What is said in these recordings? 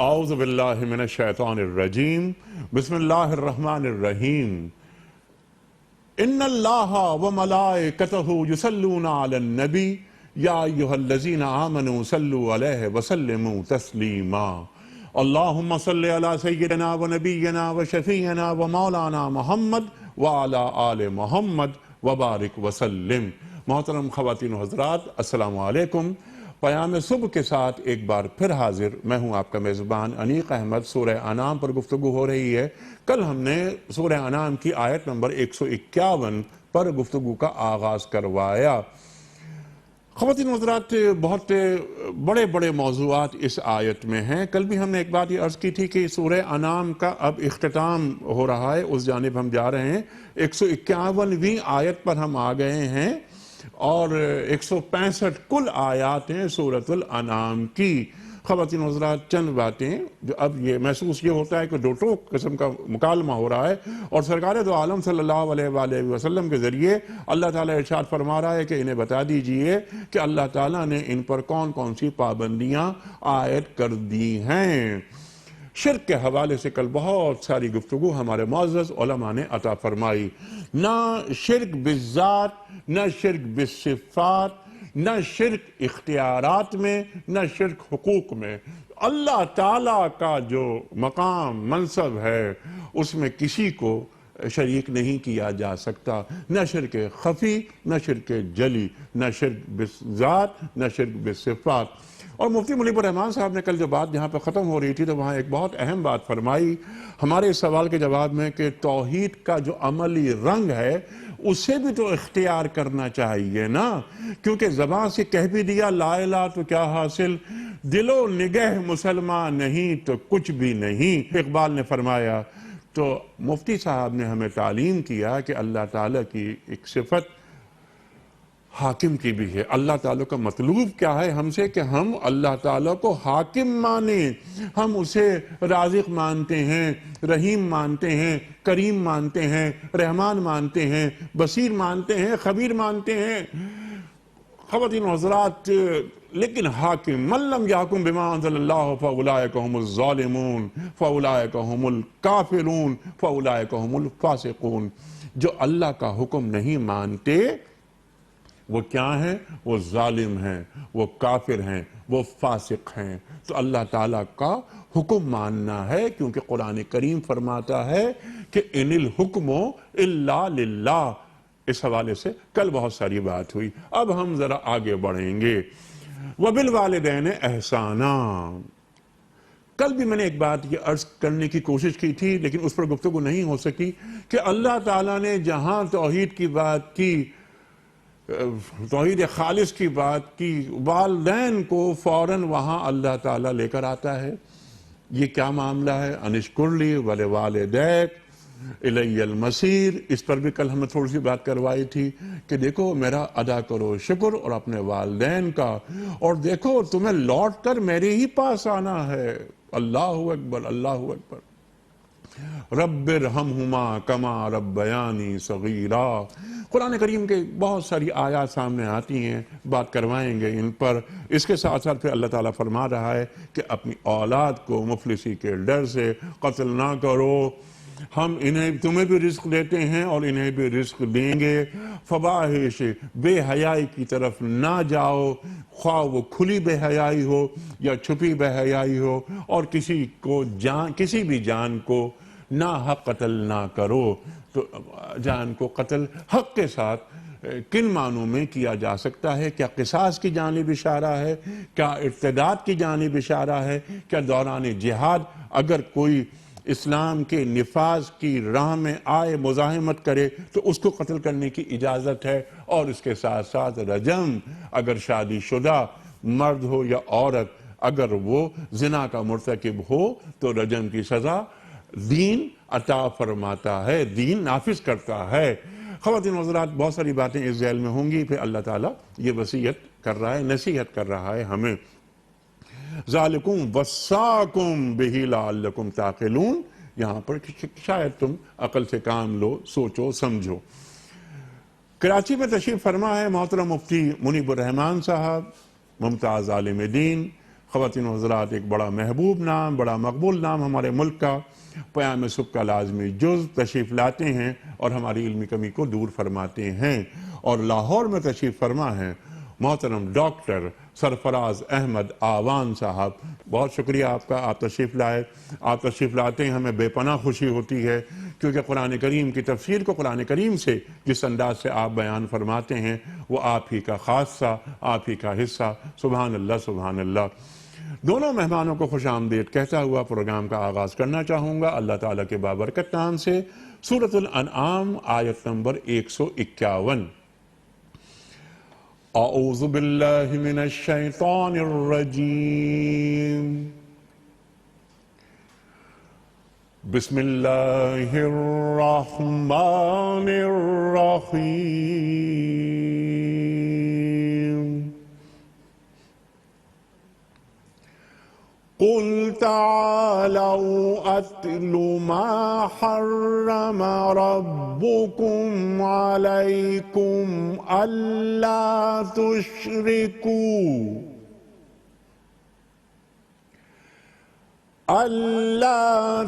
اعوذ باللہ من الشیطان الرجیم بسم اللہ الرحمن الرحیم ان اللہ وملائکتہ یصلون علی النبی یا ایہا الذین آمنوا صلوا علیہ وسلموا تسلیما اللہم صلی علی سیدنا ونبینا وشفیعنا ومولانا محمد وعلی آل محمد وبارک وسلم۔ محترم خواتین و حضرات، السلام علیکم۔ پیام صبح کے ساتھ ایک بار پھر حاضر میں ہوں آپ کا میزبان انیق احمد۔ سورہ انعام پر گفتگو ہو رہی ہے۔ کل ہم نے سورہ انعام کی آیت نمبر 151 پر گفتگو کا آغاز کروایا۔ خواتین و حضرات، بہت بڑے بڑے موضوعات اس آیت میں ہیں۔ کل بھی ہم نے ایک بات یہ عرض کی تھی کہ سورہ انعام کا اب اختتام ہو رہا ہے، اس جانب ہم جا رہے ہیں۔ 151ویں آیت پر ہم آ گئے ہیں اور 165 کل آیات ہیں سورۃ الانعام کی۔ خواتین و حضرات، چند باتیں جو اب یہ محسوس یہ ہوتا ہے کہ دو ٹوک قسم کا مکالمہ ہو رہا ہے، اور سرکار دو عالم صلی اللہ علیہ وآلہ وسلم کے ذریعے اللہ تعالیٰ ارشاد فرما رہا ہے کہ انہیں بتا دیجئے کہ اللہ تعالیٰ نے ان پر کون کون سی پابندیاں عائد کر دی ہیں۔ شرک کے حوالے سے کل بہت ساری گفتگو ہمارے معزز علماء نے عطا فرمائی۔ نہ شرک بالذات، نہ شرک بالصفات، نہ شرک اختیارات میں، نہ شرک حقوق میں۔ اللہ تعالیٰ کا جو مقام منصب ہے اس میں کسی کو شریک نہیں کیا جا سکتا۔ نہ شرک خفی، نہ شرک جلی، نہ شرک بالذات، نہ شرک بالصفات۔ اور مفتی منیب الرحمان صاحب نے کل جو بات جہاں پہ ختم ہو رہی تھی تو وہاں ایک بہت اہم بات فرمائی ہمارے اس سوال کے جواب میں کہ توحید کا جو عملی رنگ ہے اسے بھی تو اختیار کرنا چاہیے نا، کیونکہ زبان سے کہہ بھی دیا لا الہ تو کیا حاصل، دل و نگہ مسلمان نہیں تو کچھ بھی نہیں، اقبال نے فرمایا۔ تو مفتی صاحب نے ہمیں تعلیم کیا کہ اللہ تعالیٰ کی ایک صفت حاکم کی بھی ہے۔ اللہ تعالیٰ کا مطلوب کیا ہے ہم سے کہ ہم اللہ تعالیٰ کو حاکم مانیں، ہم اسے رازق مانتے ہیں، رحیم مانتے ہیں، کریم مانتے ہیں، رحمان مانتے ہیں، بصیر مانتے ہیں، خبیر مانتے ہیں۔ خواتین و حضرات، لیکن حاکم من لم یحکم بما انزل اللہ فاولئک هم الظالمون فاولئک هم الکافرون فاولئک هم الفاسقون۔ جو اللہ کا حکم نہیں مانتے وہ کیا ہیں؟ وہ ظالم ہیں، وہ کافر ہیں، وہ فاسق ہیں۔ تو اللہ تعالیٰ کا حکم ماننا ہے، کیونکہ قرآن کریم فرماتا ہے کہ ان الحکم الا للہ۔ اس حوالے سے کل بہت ساری بات ہوئی۔ اب ہم ذرا آگے بڑھیں گے۔ وبالوالدین احسانا۔ کل بھی میں نے ایک بات یہ عرض کرنے کی کوشش کی تھی لیکن اس پر گفتگو نہیں ہو سکی کہ اللہ تعالیٰ نے جہاں توحید کی بات کی، توحید خالص کی بات کی، والدین کو فوراً وہاں اللہ تعالیٰ لے کر آتا ہے۔ یہ کیا معاملہ ہے؟ انشکر لی ولوالدیک الی المصیر۔ اس پر بھی کل ہم نے تھوڑی سی بات کروائی تھی کہ دیکھو میرا ادا کرو شکر اور اپنے والدین کا، اور دیکھو تمہیں لوٹ کر میرے ہی پاس آنا ہے۔ اللہ اکبر، اللہ اکبر۔ رب ارحمہما کما ربیانی صغیرا۔ قرآن کریم کے بہت ساری آیات سامنے آتی ہیں، بات کروائیں گے ان پر۔ اس کے ساتھ ساتھ پھر اللہ تعالیٰ فرما رہا ہے کہ اپنی اولاد کو مفلسی کے ڈر سے قتل نہ کرو، ہم تمہیں بھی رزق دیتے ہیں اور انہیں بھی رزق دیں گے۔ فواحش، بے حیائی کی طرف نہ جاؤ، خواہ وہ کھلی بے حیائی ہو یا چھپی بے حیائی ہو، اور کسی بھی جان کو ناحق قتل نہ کرو۔ تو جان کو قتل حق کے ساتھ کن معنوں میں کیا جا سکتا ہے؟ کیا قصاص کی جانب اشارہ ہے؟ کیا ارتداد کی جانب اشارہ ہے؟ کیا دوران جہاد اگر کوئی اسلام کے نفاذ کی راہ میں آئے، مزاحمت کرے تو اس کو قتل کرنے کی اجازت ہے؟ اور اس کے ساتھ ساتھ رجم، اگر شادی شدہ مرد ہو یا عورت اگر وہ زنا کا مرتکب ہو تو رجم کی سزا دین عطا فرماتا ہے، دین نافذ کرتا ہے۔ خواتین و حضرات، بہت ساری باتیں اس ذیل میں ہوں گی، پھر اللہ تعالیٰ یہ وصیت کر رہا ہے، نصیحت کر رہا ہے ہمیں۔ ذالکم وصاکم بہ لعلکم تعقلون۔ یہاں پر شاید تم عقل سے کام لو، سوچو سمجھو۔ کراچی میں تشریف فرما ہے محترم مفتی منیب الرحمان صاحب، ممتاز عالم دین، خواتین و حضرات، ایک بڑا محبوب نام، بڑا مقبول نام ہمارے ملک کا پیام صبح کا لازمی جز تشریف لاتے ہیں اور ہماری علمی کمی کو دور فرماتے ہیں، اور لاہور میں تشریف فرما ہیں محترم ڈاکٹر سرفراز احمد آوان صاحب۔ بہت شکریہ آپ کا، آپ تشریف لائے۔ آپ تشریف لاتے ہیں ہمیں بے پناہ خوشی ہوتی ہے، کیونکہ قرآن کریم کی تفسیر کو قرآن کریم سے جس انداز سے آپ بیان فرماتے ہیں وہ آپ ہی کا خاصہ، آپ ہی کا حصہ۔ سبحان اللہ، سبحان اللہ۔ دونوں مہمانوں کو خوش آمدید کہتا ہوا پروگرام کا آغاز کرنا چاہوں گا اللہ تعالیٰ کے بابرکت نام سے، سورۃ الانعام آیت نمبر 151۔ اعوذ باللہ من الشیطان الرجیم، بسم اللہ الرحمن الرحیم۔ قل تعالوا اتل ما حرم ربكم عليكم الا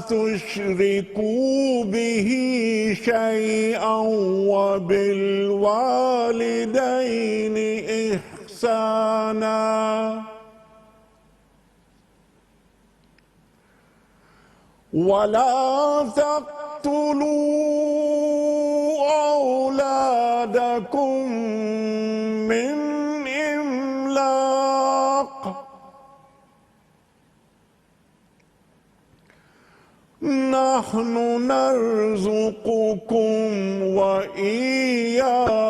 تشركوا به شيئا وبالوالدين إحسانا ولا تقتلوا أولادكم من إملاق، نحن نرزقكم وإياهم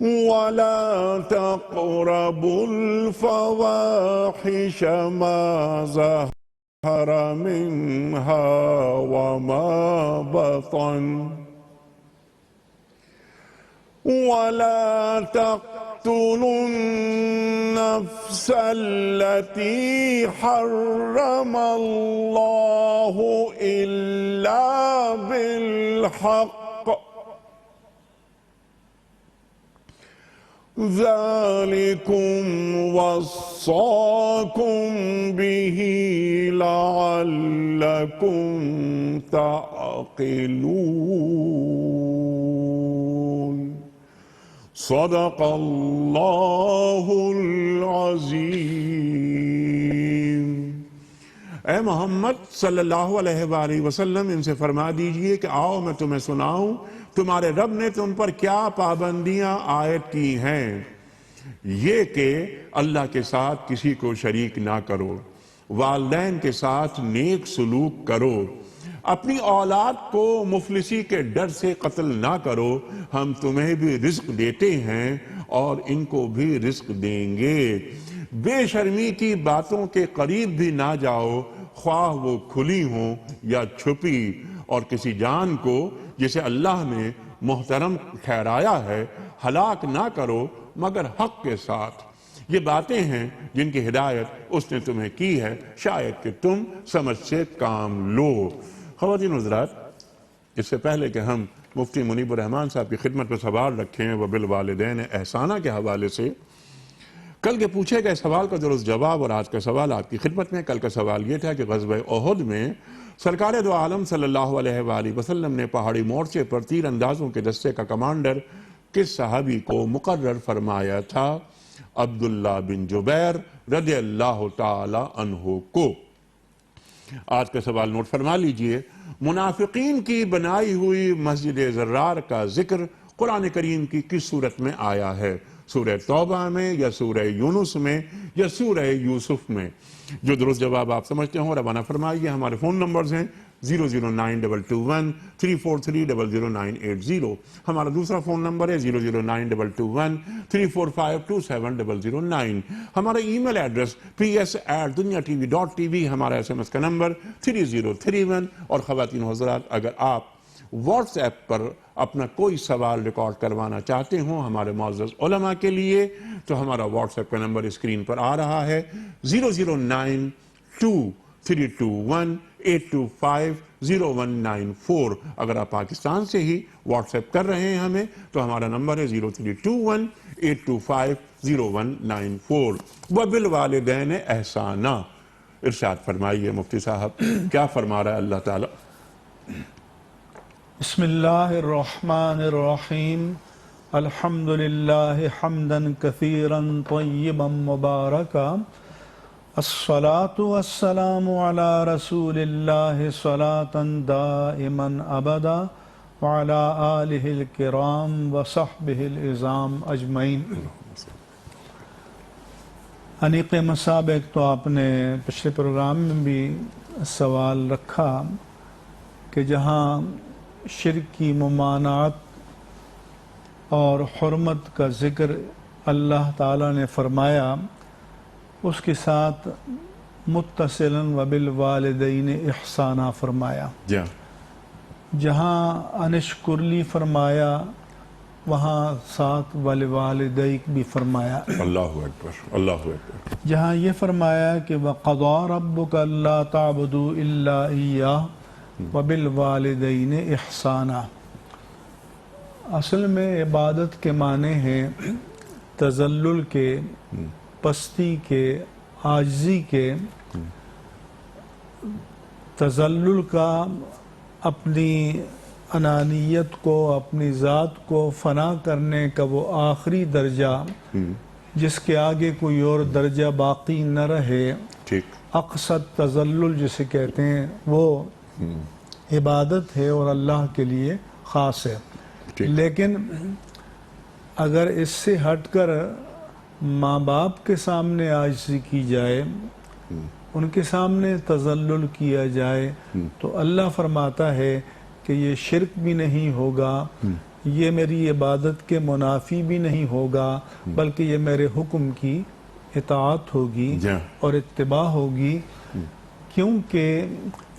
ولا تقربوا الفواحش ما ظهر منها وما بطن ولا تقتلوا النفس التي حرم الله إلا بالحق ذلكم وصاكم به لعلكم تعقلون۔ صدق اللہ العظیم۔ اے محمد صلی اللہ علیہ وآلہ وسلم ان سے فرما دیجئے کہ آؤ میں تمہیں سناؤں تمہارے رب نے تم پر کیا پابندیاں عائد کی ہیں۔ یہ کہ اللہ کے ساتھ کسی کو شریک نہ کرو، والدین کے ساتھ نیک سلوک کرو، اپنی اولاد کو مفلسی کے ڈر سے قتل نہ کرو، ہم تمہیں بھی رزق دیتے ہیں اور ان کو بھی رزق دیں گے۔ بے شرمی کی باتوں کے قریب بھی نہ جاؤ، خواہ وہ کھلی ہوں یا چھپی، اور کسی جان کو جسے اللہ نے محترم ٹھہرایا ہے ہلاک نہ کرو مگر حق کے ساتھ۔ یہ باتیں ہیں جن کی ہدایت اس نے تمہیں کی ہے، شاید کہ تم سمجھ سے کام لو۔ خواتین حضرات، اس سے پہلے کہ ہم مفتی منیب الرحمن صاحب کی خدمت میں سوال رکھیں وبالوالدین احسانہ کے حوالے سے، کل کے پوچھے گئے سوال کا درست جواب اور آج کا سوال آپ کی خدمت میں۔ کل کا سوال یہ تھا کہ غزوہ احد میں سرکار دو عالم صلی اللہ علیہ وآلہ وسلم نے پہاڑی مورچے پر تیر اندازوں کے دستے کا کمانڈر کس صحابی کو مقرر فرمایا تھا؟ عبداللہ بن جبیر رضی اللہ تعالی عنہ کو۔ آج کا سوال نوٹ فرما لیجئے۔ منافقین کی بنائی ہوئی مسجد زرار کا ذکر قرآن کریم کی کس صورت میں آیا ہے؟ سورہ توبہ میں یا سورہ یونس میں یا سورہ یوسف میں؟ جو درست جواب آپ سمجھتے ہوں روانہ فرمائیے۔ ہمارے فون نمبرز ہیں 009221343000980، ہمارا دوسرا فون نمبر ہے 0092234527009، ہمارا ای میل ایڈریس ps@duniatv.tv، ہمارا SMS کا نمبر 3031۔ اور خواتین حضرات، اگر آپ واٹس ایپ پر اپنا کوئی سوال ریکارڈ کروانا چاہتے ہوں ہمارے معزز علماء کے لیے تو ہمارا واٹس ایپ کا نمبر اسکرین پر آ رہا ہے 0092321 8250194. اگر آپ پاکستان سے ہی واٹس ایپ کر رہے ہیں ہمیں تو ہمارا نمبر ہے 0321-825-0194. وبالوالدین احسانا. ارشاد فرمائیے مفتی صاحب کیا فرما رہا ہے اللہ تعالیٰ؟ بسم اللہ الرحمن الرحیم. الحمدللہ حمدا کثیرا طیبا مبارکا. الصلاة والسلام علی رسول اللہ صلاة دائما ابدا وعلی آلہ الکرام وصحبہ العظام اجمعین. انیق مسابق تو آپ نے پچھلے پروگرام میں بھی سوال رکھا کہ جہاں شرک کی ممانعت اور حرمت کا ذکر اللہ تعالیٰ نے فرمایا اس کے ساتھ متصلاً وبالوالدین احسانا فرمایا. جہاں انشکرلی فرمایا وہاں ساتھ والوالدیک بھی فرمایا. اللہ اکبر اللہ اکبر. جہاں یہ فرمایا کہ وَقَضَى رَبُّكَ أَلَّا تَعْبُدُوا إِلَّا إِيَّاهُ وَبِالْوَالِدَيْنِ إِحْسَانًا. اصل میں عبادت کے معنی ہیں تذلل کے، پستی کے، عاجزی کے. تذلل کا اپنی انانیت کو، اپنی ذات کو فنا کرنے کا وہ آخری درجہ جس کے آگے کوئی اور درجہ باقی نہ رہے، اقصد تذلل جسے کہتے ہیں، وہ عبادت ہے اور اللہ کے لیے خاص ہے. لیکن اگر اس سے ہٹ کر ماں باپ کے سامنے عاجزی کی جائے، ان کے سامنے تذلل کیا جائے تو اللہ فرماتا ہے کہ یہ شرک بھی نہیں ہوگا، یہ میری عبادت کے منافی بھی نہیں ہوگا، بلکہ یہ میرے حکم کی اطاعت ہوگی اور اتباع ہوگی. کیونکہ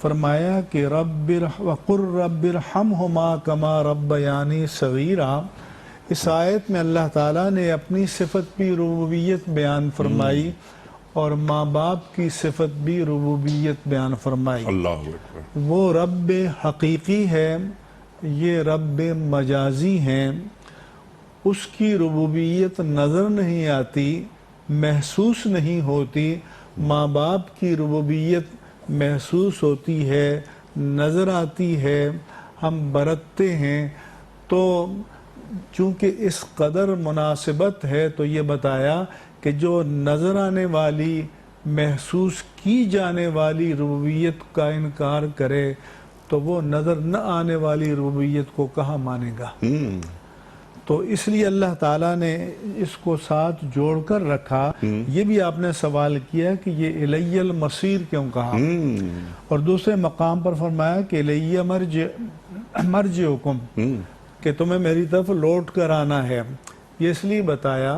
فرمایا کہ وَقُلْ رَبِّ ارْحَمْهُمَا كَمَا رَبَّيَانِي صَغِيرًا. اس آیت میں اللہ تعالیٰ نے اپنی صفت بھی ربوبیت بیان فرمائی اور ماں باپ کی صفت بھی ربوبیت بیان فرمائی. اللہ اکبر. وہ رب حقیقی ہے، یہ رب مجازی ہیں. اس کی ربوبیت نظر نہیں آتی، محسوس نہیں ہوتی. ماں باپ کی ربوبیت محسوس ہوتی ہے، نظر آتی ہے، ہم برتتے ہیں. تو چونکہ اس قدر مناسبت ہے تو یہ بتایا کہ جو نظر آنے والی، محسوس کی جانے والی ربوبیت کا انکار کرے تو وہ نظر نہ آنے والی ربوبیت کو کہاں مانے گا. تو اس لیے اللہ تعالیٰ نے اس کو ساتھ جوڑ کر رکھا. یہ بھی آپ نے سوال کیا کہ یہ الیہ المصیر کیوں کہا، اور دوسرے مقام پر فرمایا کہ الیہ مرجعکم، کہ تمہیں میری طرف لوٹ کر آنا ہے. یہ اس لیے بتایا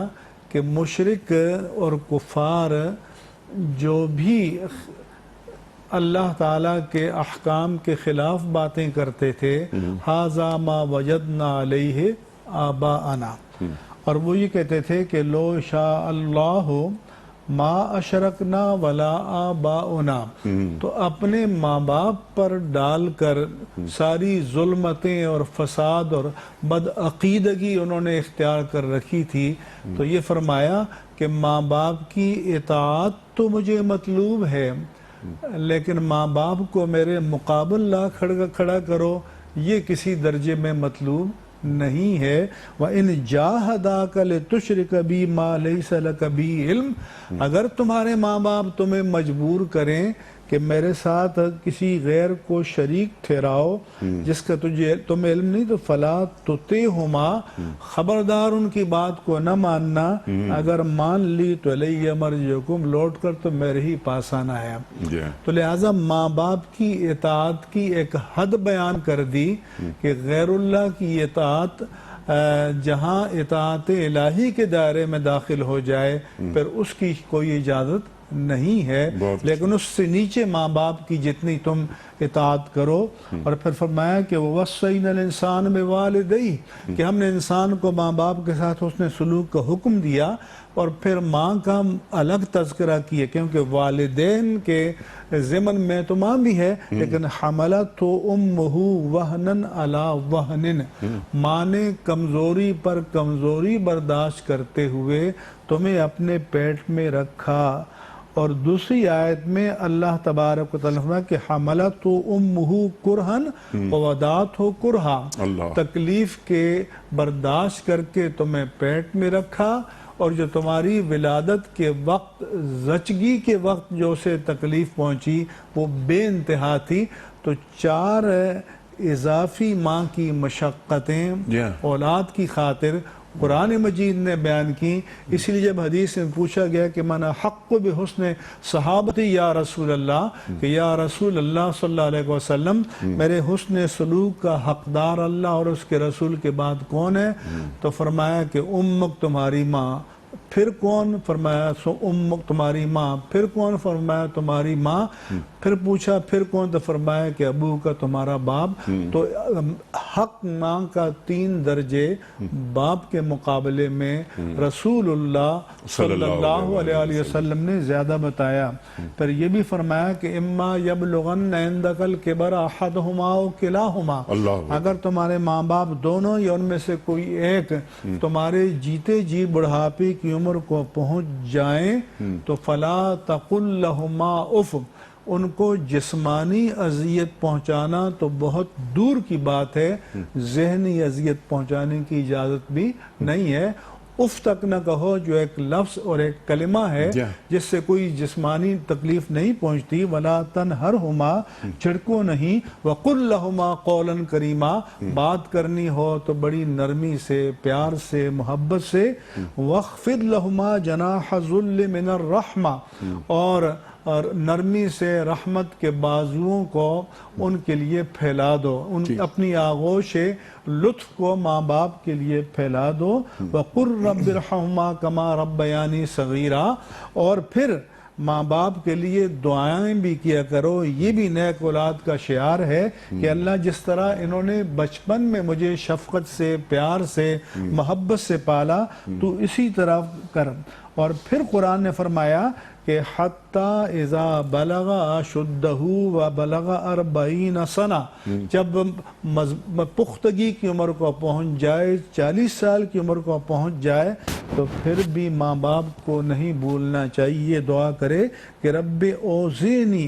کہ مشرک اور کفار جو بھی اللہ تعالیٰ کے احکام کے خلاف باتیں کرتے تھے، ھذا ما وجدنا علیہ آباءنا، اور وہ یہ کہتے تھے کہ لو شاء اللہ ما اشرکنا ولا آباؤنا. تو اپنے ماں باپ پر ڈال کر ساری ظلمتیں اور فساد اور بدعقیدگی انہوں نے اختیار کر رکھی تھی. تو یہ فرمایا کہ ماں باپ کی اطاعت تو مجھے مطلوب ہے، لیکن ماں باپ کو میرے مقابل لا کھڑا کرو، یہ کسی درجے میں مطلوب نہیں ہے. وَإِنْ جَاهَدَاكَ لِتُشْرِكَ بِي مَا لَيْسَ لَكَ بِهِ عِلْمٍ. اگر تمہارے ماں باپ تمہیں مجبور کریں کہ میرے ساتھ کسی غیر کو شریک ٹھہراؤ جس کا تمہیں علم نہیں، تو فَلَا تُطِعْهُمَا، خبردار ان کی بات کو نہ ماننا. اگر مان لی تو الیہ مرجعکم، لوٹ کر تو میرے ہی پاس آنا ہے. تو لہٰذا ماں باپ کی اطاعت کی ایک حد بیان کر دی کہ غیر اللہ کی اطاعت جہاں اطاعت الہی کے دائرے میں داخل ہو جائے پھر اس کی کوئی اجازت نہیں ہے، لیکن اس سے نیچے ماں باپ کی جتنی تم اطاعت کرو. اور پھر فرمایا کہ وَوَصَّيْنَا الْإِنسَانَ بِوَالِدَيْهِ، کہ ہم نے انسان کو ماں باپ کے ساتھ حسن سلوک کا حکم دیا. اور پھر ماں کا الگ تذکرہ کیا، کیونکہ والدین کے ضمن میں تو ماں بھی ہے، لیکن حملت امہ وہنن علی وہنن، ماں نے کمزوری پر کمزوری برداشت کرتے ہوئے تمہیں اپنے پیٹ میں رکھا۔ اور دوسری آیت میں اللہ تبارک و تعالیٰ فرمایا کہ حملت امہ کرہن ووضعتہ کرہا، تکلیف کے برداشت کر کے تمہیں پیٹ میں رکھا، اور جو تمہاری ولادت کے وقت، زچگی کے وقت جو اسے تکلیف پہنچی وہ بے انتہا تھی۔ تو 4 اضافی ماں کی مشقتیں اولاد کی خاطر قرآن مجید نے بیان کی۔ اسی لیے جب حدیث میں پوچھا گیا کہ من حق بحسن صحابتی یا رسول اللہ، کہ یا رسول اللہ صلی اللہ علیہ وسلم میرے حسن سلوک کا حقدار اللہ اور اس کے رسول کے بعد کون ہے؟ تو فرمایا کہ امک تمہاری ماں۔ پھر کون؟ فرمایا سو امک تمہاری ماں۔ پھر کون؟ فرمایا تمہاری ماں۔ پھر پوچھا پھر کون؟ تو فرمایا کہ ابو کا تمہارا باپ۔ تو حق ماں کا 3 درجے باپ کے مقابلے میں رسول اللہ صلی اللہ علیہ وسلم نے زیادہ بتایا۔ پھر یہ بھی فرمایا کہ اما یبلغن عندک الکبر احدہما او کلاہما، اگر تمہارے ماں باپ دونوں یا ان میں سے کوئی ایک تمہارے جیتے جی بڑھاپے کی عمر کو پہنچ جائیں تو فلا تقل لہما اف، ان کو جسمانی اذیت پہنچانا تو بہت دور کی بات ہے، ذہنی اذیت پہنچانے کی اجازت بھی نہیں ہے۔ اف تک نہ کہو، جو ایک لفظ اور ایک کلمہ ہے جس سے کوئی جسمانی تکلیف نہیں پہنچتی۔ ولا تنہرہما، چھڑکو نہیں۔ وقل لہما قولا کریما، بات کرنی ہو تو بڑی نرمی سے، پیار سے، محبت سے۔ واخفض لہما جناح الذل من الرحمہ، اور نرمی سے رحمت کے بازوؤں کو ان کے لیے پھیلا دو، اپنی آغوش لطف کو ماں باپ کے لیے پھیلا دو۔ وَقُلْ رَبِّ ارْحَمْهُمَا كَمَا رَبَّيَانِي صَغِيرًا، اور پھر ماں باپ کے لیے دعائیں بھی کیا کرو۔ یہ بھی نیک اولاد کا شعار ہے کہ اللہ جس طرح انہوں نے بچپن میں مجھے شفقت سے، پیار سے، محبت سے پالا، تو اسی طرح کر۔ اور پھر قرآن نے فرمایا کہ حتی اذا بلغ اشدہ و بلغ 40 سنہ، جب پختگی کی عمر کو پہنچ جائے، 40 سال کی عمر کو پہنچ جائے، تو پھر بھی ماں باپ کو نہیں بھولنا چاہیے، دعا کرے کہ رب اوزعنی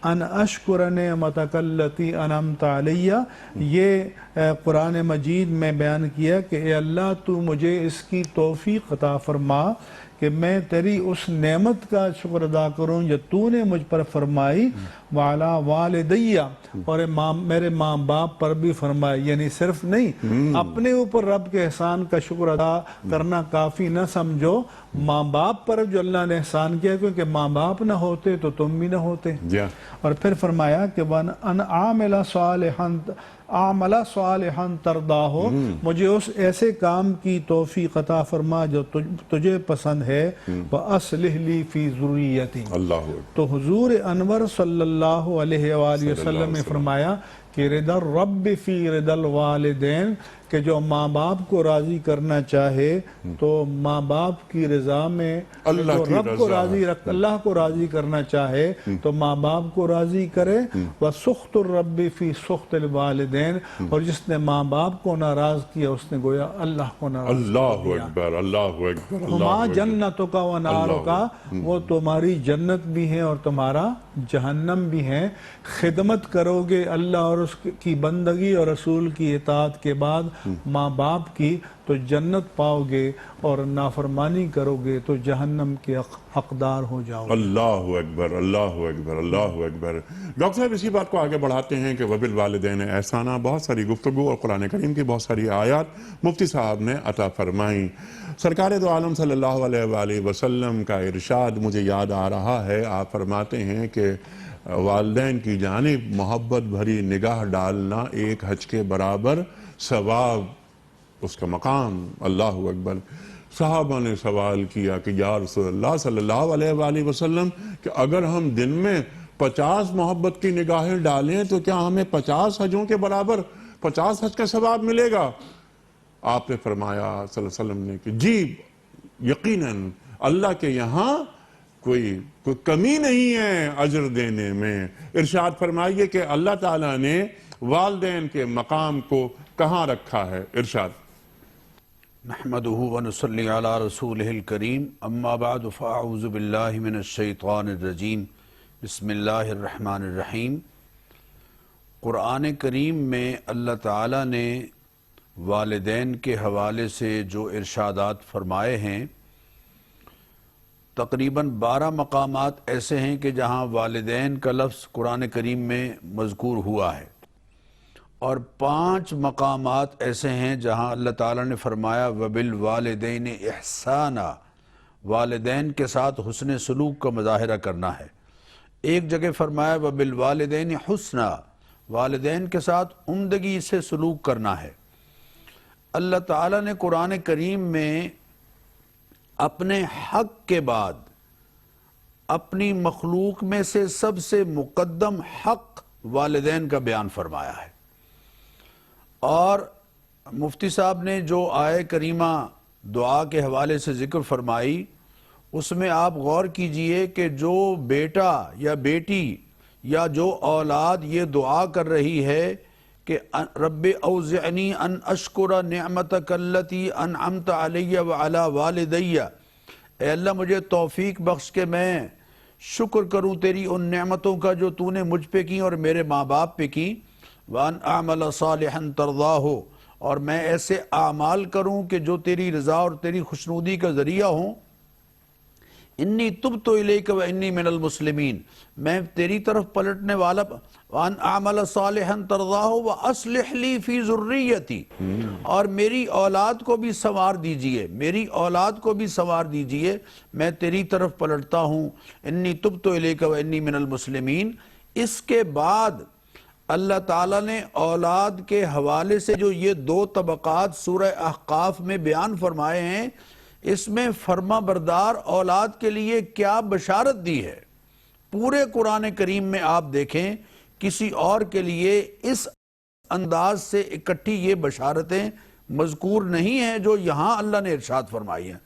ان اشکر نعمتک التی انعمت علی۔ یہ قرآن مجید میں بیان کیا کہ اے اللہ تو مجھے اس کی توفیق عطا فرما کہ میں تیری اس نعمت کا شکر ادا کروں جو تو نے مجھ پر فرمائی، وعلی والدی، اور میرے ماں باپ پر بھی فرمائی۔ یعنی صرف نہیں، اپنے اوپر رب کے احسان کا شکر ادا کرنا کافی نہ سمجھو، ماں باپ پر جو اللہ نے احسان کیا، کیونکہ ماں باپ نہ ہوتے تو تم بھی نہ ہوتے۔ اور پھر فرمایا کہ وَأَنْ اعمل صالحا ترضاہ، مجھے اس ایسے کام کی توفیق عطا فرما جو تجھے پسند ہے، وَأَصْلِحْ لِي فِي ذُرِّيَّتِي۔ تو حضور انور صلی اللہ علیہ وآلہ وسلم نے فرمایا کہ رضا الرب فی رضا الوالدین، کہ جو ماں باپ کو راضی کرنا چاہے تو ماں باپ کی رضا میں، جو رب کو راضی رکھ، اللہ کو راضی کرنا چاہے تو ماں باپ کو راضی کرے۔ وَسُخْطُ الرَّبِّ فِي سُخْطِ الْوَالِدَيْن، اور جس نے ماں باپ کو ناراض کیا اس نے گویا اللہ کو ناراض کیا۔ اللہ اکبر، اللہ اکبر، ہما جنتک و نارک، وہ تمہاری جنت بھی ہے اور تمہارا جہنم بھی ہے۔ خدمت کرو گے اللہ اور اس کی بندگی اور رسول کی اطاعت کے بعد ماں باپ کی تو جنت پاؤ گے، اور نافرمانی کرو گے تو جہنم کے حقدار ہو جاؤ گے۔ اللہ اکبر، اللہ اکبر، اللہ اکبر۔ ڈاکٹر صاحب اسی بات کو آگے بڑھاتے ہیں کہ وَبِالْوَالِدَيْنِ احسانًا، بہت ساری گفتگو اور قرآن کریم کی بہت ساری آیات مفتی صاحب نے عطا فرمائیں۔ سرکار دو عالم صلی اللہ علیہ وآلہ وسلم کا ارشاد مجھے یاد آ رہا ہے، آپ فرماتے ہیں کہ والدین کی جانب محبت بھری نگاہ ڈالنا ایک حج کے برابر ثواب، اس کا مقام۔ اللہ اکبر۔ صحابہ نے سوال کیا کہ یا رسول اللہ صلی اللہ علیہ وآلہ وسلم کہ اگر ہم دن میں 50 محبت کی نگاہیں ڈالیں تو کیا ہمیں 50 حجوں کے برابر 50 حج کا ثواب ملے گا؟ آپ نے فرمایا صلی اللہ علیہ وسلم نے کہ جی یقیناً اللہ کے یہاں کوئی کمی نہیں ہے اجر دینے میں۔ ارشاد فرمائیے کہ اللہ تعالیٰ نے والدین کے مقام کو کہاں رکھا ہے؟ ارشاد نحمده ونصلي على رسوله الكريم اما بعد فاعوذ بالله من الشیطان الرجیم بسم اللہ الرحمن الرحیم۔ قرآن کریم میں اللہ تعالیٰ نے والدین کے حوالے سے جو ارشادات فرمائے ہیں، تقریباً 12 مقامات ایسے ہیں کہ جہاں والدین کا لفظ قرآن کریم میں مذکور ہوا ہے، اور 5 مقامات ایسے ہیں جہاں اللہ تعالیٰ نے فرمایا وَبِالْوَالِدَيْنِ احسانا، والدین کے ساتھ حسن سلوک کا مظاہرہ کرنا ہے۔ ایک جگہ فرمایا وَبِالْوَالِدَيْنِ حُسْنًا، والدین کے ساتھ عمدگی سے سلوک کرنا ہے۔ اللہ تعالیٰ نے قرآن کریم میں اپنے حق کے بعد اپنی مخلوق میں سے سب سے مقدم حق والدین کا بیان فرمایا ہے، اور مفتی صاحب نے جو آیہ کریمہ دعا کے حوالے سے ذکر فرمائی، اس میں آپ غور کیجئے کہ جو بیٹا یا بیٹی یا جو اولاد یہ دعا کر رہی ہے کہ رب اوزعنی ان اشکر نعمتک التی انعمت علی وعلی والدی، اے اللہ مجھے توفیق بخش کہ میں شکر کروں تیری ان نعمتوں کا جو تو نے مجھ پہ کی اور میرے ماں باپ پہ کی، وَأَنْ أَعْمَلَ صَالِحًا تَرْضَاهُ، اور میں ایسے اعمال کروں کہ جو تیری رضا اور تیری خوشنودی کا ذریعہ ہوں۔ انی تبت الیک وانی من المسلمین، میں تیری طرف پلٹنے والا، وَأَنْ أَعْمَلَ صَالِحًا تَرْضَاهُ وَأَصْلِحْ لِي فِي ذُرِّيَّتِي، اور میری اولاد کو بھی سنوار دیجئے، میری اولاد کو بھی سنوار دیجئے، میں تیری طرف پلٹتا ہوں۔ انی تبت الیک وانی من المسلمین۔ اس کے بعد اللہ تعالیٰ نے اولاد کے حوالے سے جو یہ 2 طبقات سورہ احقاف میں بیان فرمائے ہیں، اس میں فرما بردار اولاد کے لیے کیا بشارت دی ہے۔ پورے قرآن کریم میں آپ دیکھیں کسی اور کے لیے اس انداز سے اکٹھی یہ بشارتیں مذکور نہیں ہیں جو یہاں اللہ نے ارشاد فرمائی ہیں۔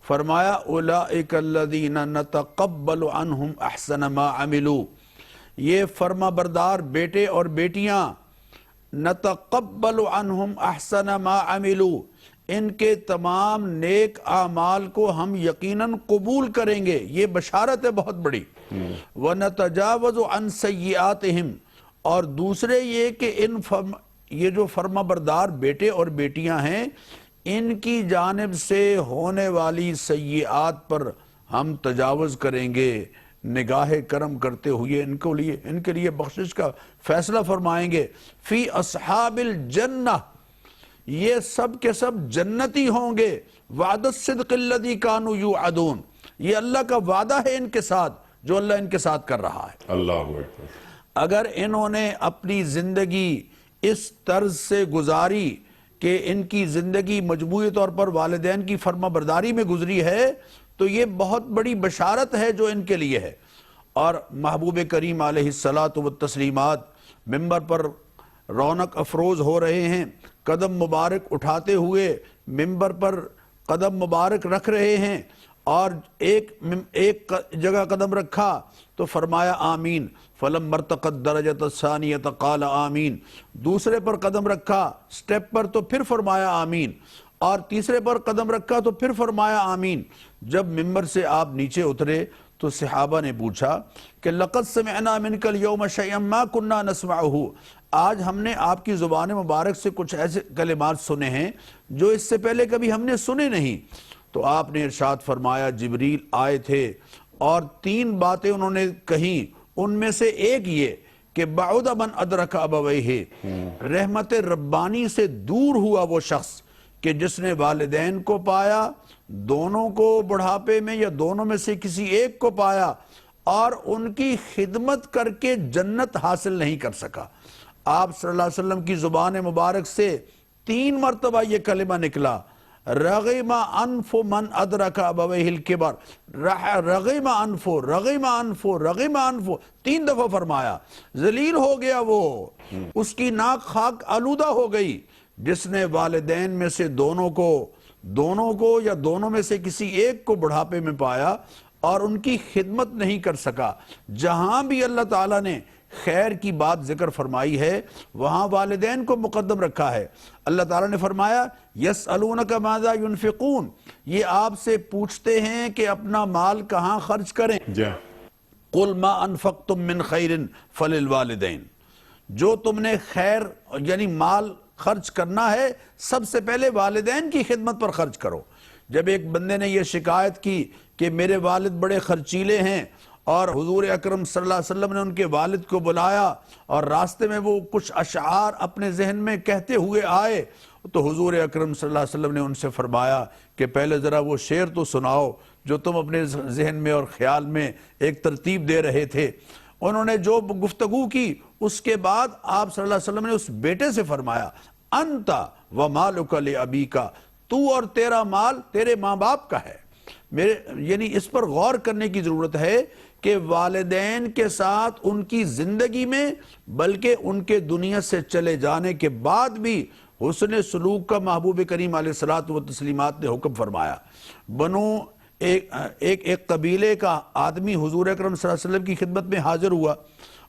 فرمایا اولئک الذین نتقبل عنہم احسن ما عملوا، یہ فرما بردار بیٹے اور بیٹیاں نتقبل عنہم احسن ما عملوا، ان کے تمام نیک اعمال کو ہم یقیناً قبول کریں گے، یہ بشارت ہے بہت بڑی۔ وَنَتَجَاوَزُ عَنْ سَيِّئَاتِهِمْ، اور دوسرے یہ کہ یہ جو فرما بردار بیٹے اور بیٹیاں ہیں، ان کی جانب سے ہونے والی سیئات پر ہم تجاوز کریں گے، نگاہ کرم کرتے ہوئے ان کے لیے بخشش کا فیصلہ فرمائیں گے۔ فی اصحاب الجنہ، یہ سب کے سب جنتی ہوں گے۔ وعد الصدق الذی کانوا یوعدون، یہ اللہ کا وعدہ ہے ان کے ساتھ جو اللہ ان کے ساتھ کر رہا ہے۔ اللہ اکبر۔ اگر انہوں نے اپنی زندگی اس طرز سے گزاری کہ ان کی زندگی مجموعی طور پر والدین کی فرما برداری میں گزری ہے، تو یہ بہت بڑی بشارت ہے جو ان کے لیے ہے۔ اور محبوب کریم علیہ الصلاۃ والتسلیمات ممبر پر رونق افروز ہو رہے ہیں، قدم مبارک اٹھاتے ہوئے ممبر پر قدم مبارک رکھ رہے ہیں، اور ایک جگہ قدم رکھا تو فرمایا آمین، فلم ارتقت درجۃ الثانیۃ قال آمین، دوسرے پر قدم رکھا سٹیپ پر تو پھر فرمایا آمین، اور تیسرے پر قدم رکھا تو پھر فرمایا آمین۔ جب ممبر سے آپ نیچے اترے تو صحابہ نے پوچھا کہ لقد سمعنا منک اليوم شیئا ما كنا نسمعه، آج ہم نے آپ کی زبان مبارک سے کچھ ایسے کلمات سنے ہیں جو اس سے پہلے کبھی ہم نے سنے نہیں۔ تو آپ نے ارشاد فرمایا جبریل آئے تھے اور 3 باتیں انہوں نے کہیں، ان میں سے ایک یہ کہ بعد من ادرک ابویہ، رحمت ربانی سے دور ہوا وہ شخص کہ جس نے والدین کو پایا، دونوں کو بڑھاپے میں یا دونوں میں سے کسی ایک کو پایا، اور ان کی خدمت کر کے جنت حاصل نہیں کر سکا۔ آپ صلی اللہ علیہ وسلم کی زبان مبارک سے 3 مرتبہ یہ کلمہ نکلا، رغم انف من ادرک ابویہ الکبر، رغم انف رغم انف رغم انف، 3 دفعہ فرمایا۔ ذلیل ہو گیا وہ، اس کی ناک خاک آلودہ ہو گئی جس نے والدین میں سے دونوں کو دونوں کو یا دونوں میں سے کسی ایک کو بڑھاپے میں پایا اور ان کی خدمت نہیں کر سکا، جہاں بھی اللہ تعالیٰ نے خیر کی بات ذکر فرمائی ہے وہاں والدین کو مقدم رکھا ہے۔ اللہ تعالیٰ نے فرمایا یسألونک ماذا ينفقون، یہ آپ سے پوچھتے ہیں کہ اپنا مال کہاں خرچ کریں۔ قل ما انفقتم من خیر فللوالدین، جو تم نے خیر یعنی مال خرچ کرنا ہے سب سے پہلے والدین کی خدمت پر خرچ کرو۔ جب ایک بندے نے یہ شکایت کی کہ میرے والد بڑے خرچیلے ہیں، اور حضور اکرم صلی اللہ علیہ وسلم نے ان کے والد کو بلایا اور راستے میں وہ کچھ اشعار اپنے ذہن میں کہتے ہوئے آئے، تو حضور اکرم صلی اللہ علیہ وسلم نے ان سے فرمایا کہ پہلے ذرا وہ شعر تو سناؤ جو تم اپنے ذہن میں اور خیال میں ایک ترتیب دے رہے تھے۔ انہوں نے جو گفتگو کی اس کے بعد آپ صلی اللہ علیہ وسلم نے اس بیٹے سے فرمایا انت ومالک لابیک، تو اور تیرا مال تیرے ماں باپ کا ہے۔ یعنی اس پر غور کرنے کی ضرورت ہے کہ والدین کے ساتھ ان کی زندگی میں بلکہ ان کے دنیا سے چلے جانے کے بعد بھی حسن سلوک کا محبوب کریم علیہ الصلوۃ والتسلیمات نے حکم فرمایا۔ بنو ایک قبیلے کا آدمی حضور اکرم صلی اللہ علیہ وسلم کی خدمت میں حاضر ہوا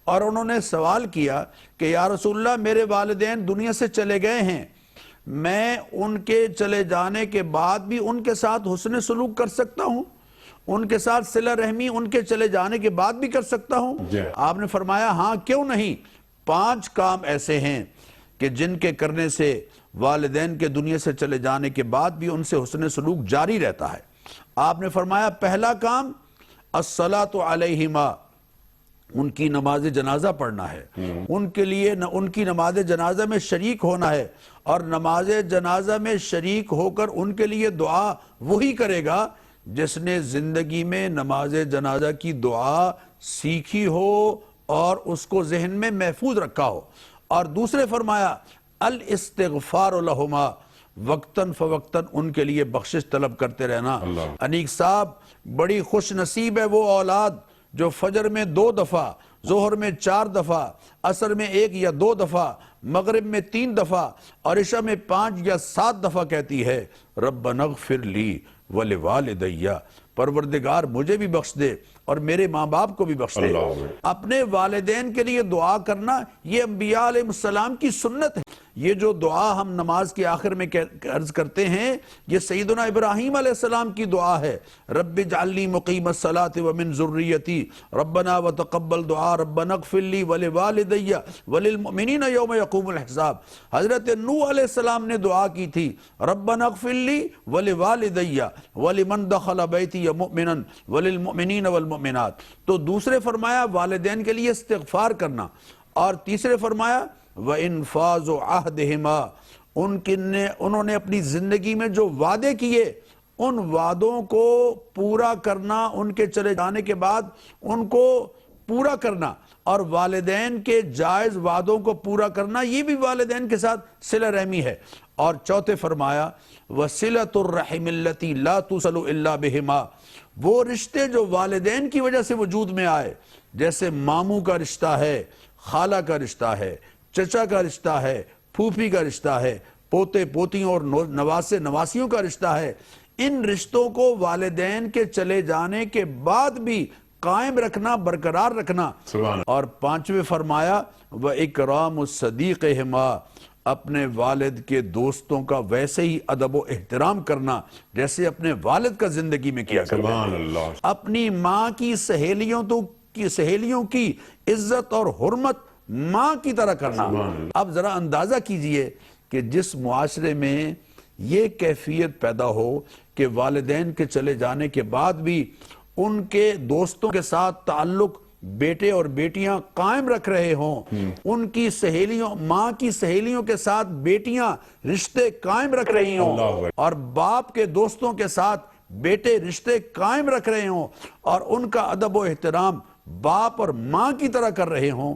اور انہوں نے سوال کیا کہ یا رسول اللہ میرے والدین دنیا سے چلے گئے ہیں، میں ان کے چلے جانے کے بعد بھی ان کے ساتھ حسن سلوک کر سکتا ہوں، ان کے ساتھ صلہ رحمی ان کے چلے جانے کے بعد بھی کر سکتا ہوں؟ آپ نے فرمایا ہاں کیوں نہیں، 5 کام ایسے ہیں کہ جن کے کرنے سے والدین کے دنیا سے چلے جانے کے بعد بھی ان سے حسن سلوک جاری رہتا ہے۔ آپ نے فرمایا پہلا کام الصلاۃ علیہما، ان کی نماز جنازہ پڑھنا ہے، ان کے لیے ان کی نماز جنازہ میں شریک ہونا ہے، اور نماز جنازہ میں شریک ہو کر ان کے لیے دعا وہی کرے گا جس نے زندگی میں نماز جنازہ کی دعا سیکھی ہو اور اس کو ذہن میں محفوظ رکھا ہو۔ اور دوسرے فرمایا الاستغفار لہما، وقتاً فوقتاً ان کے لیے بخشش طلب کرتے رہنا۔ انیق صاحب بڑی خوش نصیب ہے وہ اولاد جو فجر میں 2 دفعہ، ظہر میں 4 دفعہ، عصر میں 1 یا 2 دفعہ، مغرب میں 3 دفعہ اور عشاء میں 5 یا 7 دفعہ کہتی ہے ربنا اغفر لی ولوالدی، پروردگار مجھے بھی بخش دے اور میرے ماں باپ کو بھی بخش دے۔ اپنے والدین کے لیے دعا کرنا یہ انبیاء علیہ السلام کی سنت ہے۔ یہ جو دعا ہم نماز کے آخر میں عرض کرتے ہیں یہ سیدنا ابراہیم علیہ السلام کی دعا ہے، رب اجعلنی مقیم الصلاۃ ومن ذریتی ربنا وتقبل دعا ربنا اغفر لی ولوالدی وللمؤمنین یوم یقوم الحساب۔ حضرت نوح علیہ السلام نے دعا کی تھی ربنا اغفر لی ولوالدی ولمن دخل بیتی مؤمنا وللمؤمنین والمؤمنات۔ تو دوسرے فرمایا والدین کے لیے استغفار کرنا، اور تیسرے فرمایا وَإِنْفَاذُ عَهْدِهِمَا، انہوں نے اپنی زندگی میں جو وعدے کیے ان وعدوں کو پورا کرنا، ان کے چلے جانے کے بعد ان کو پورا کرنا، اور والدین کے جائز وعدوں کو پورا کرنا یہ بھی والدین کے ساتھ صلہ رحمی ہے۔ اور چوتھے فرمایا وَصِلَةُ الرَّحِمِ الَّتِي لَا تُوصَلُ إِلَّا بِهِمَا، وہ رشتے جو والدین کی وجہ سے وجود میں آئے، جیسے ماموں کا رشتہ ہے، خالہ کا رشتہ ہے، چچا کا رشتہ ہے، پھوپھی کا رشتہ ہے، پوتے پوتیوں اور نواسے نواسیوں کا رشتہ ہے، ان رشتوں کو والدین کے چلے جانے کے بعد بھی قائم رکھنا، برقرار رکھنا۔ اور 5ویں فرمایا وَإِكْرَامُ الصَّدِيقِهِمَا، اپنے والد کے دوستوں کا ویسے ہی ادب و احترام کرنا جیسے اپنے والد کا زندگی میں کیا کرنا۔ اپنی ماں کی سہیلیوں کی عزت اور حرمت ماں کی طرح کرنا۔ اب ذرا اندازہ کیجئے کہ جس معاشرے میں یہ کیفیت پیدا ہو کہ والدین کے چلے جانے کے بعد بھی ان کے دوستوں کے ساتھ تعلق بیٹے اور بیٹیاں قائم رکھ رہے ہوں، ان کی سہیلیوں، ماں کی سہیلیوں کے ساتھ بیٹیاں رشتے قائم رکھ رہی ہوں، اور باپ کے دوستوں کے ساتھ بیٹے رشتے قائم رکھ رہے ہوں، اور ان کا ادب و احترام باپ اور ماں کی طرح کر رہے ہوں،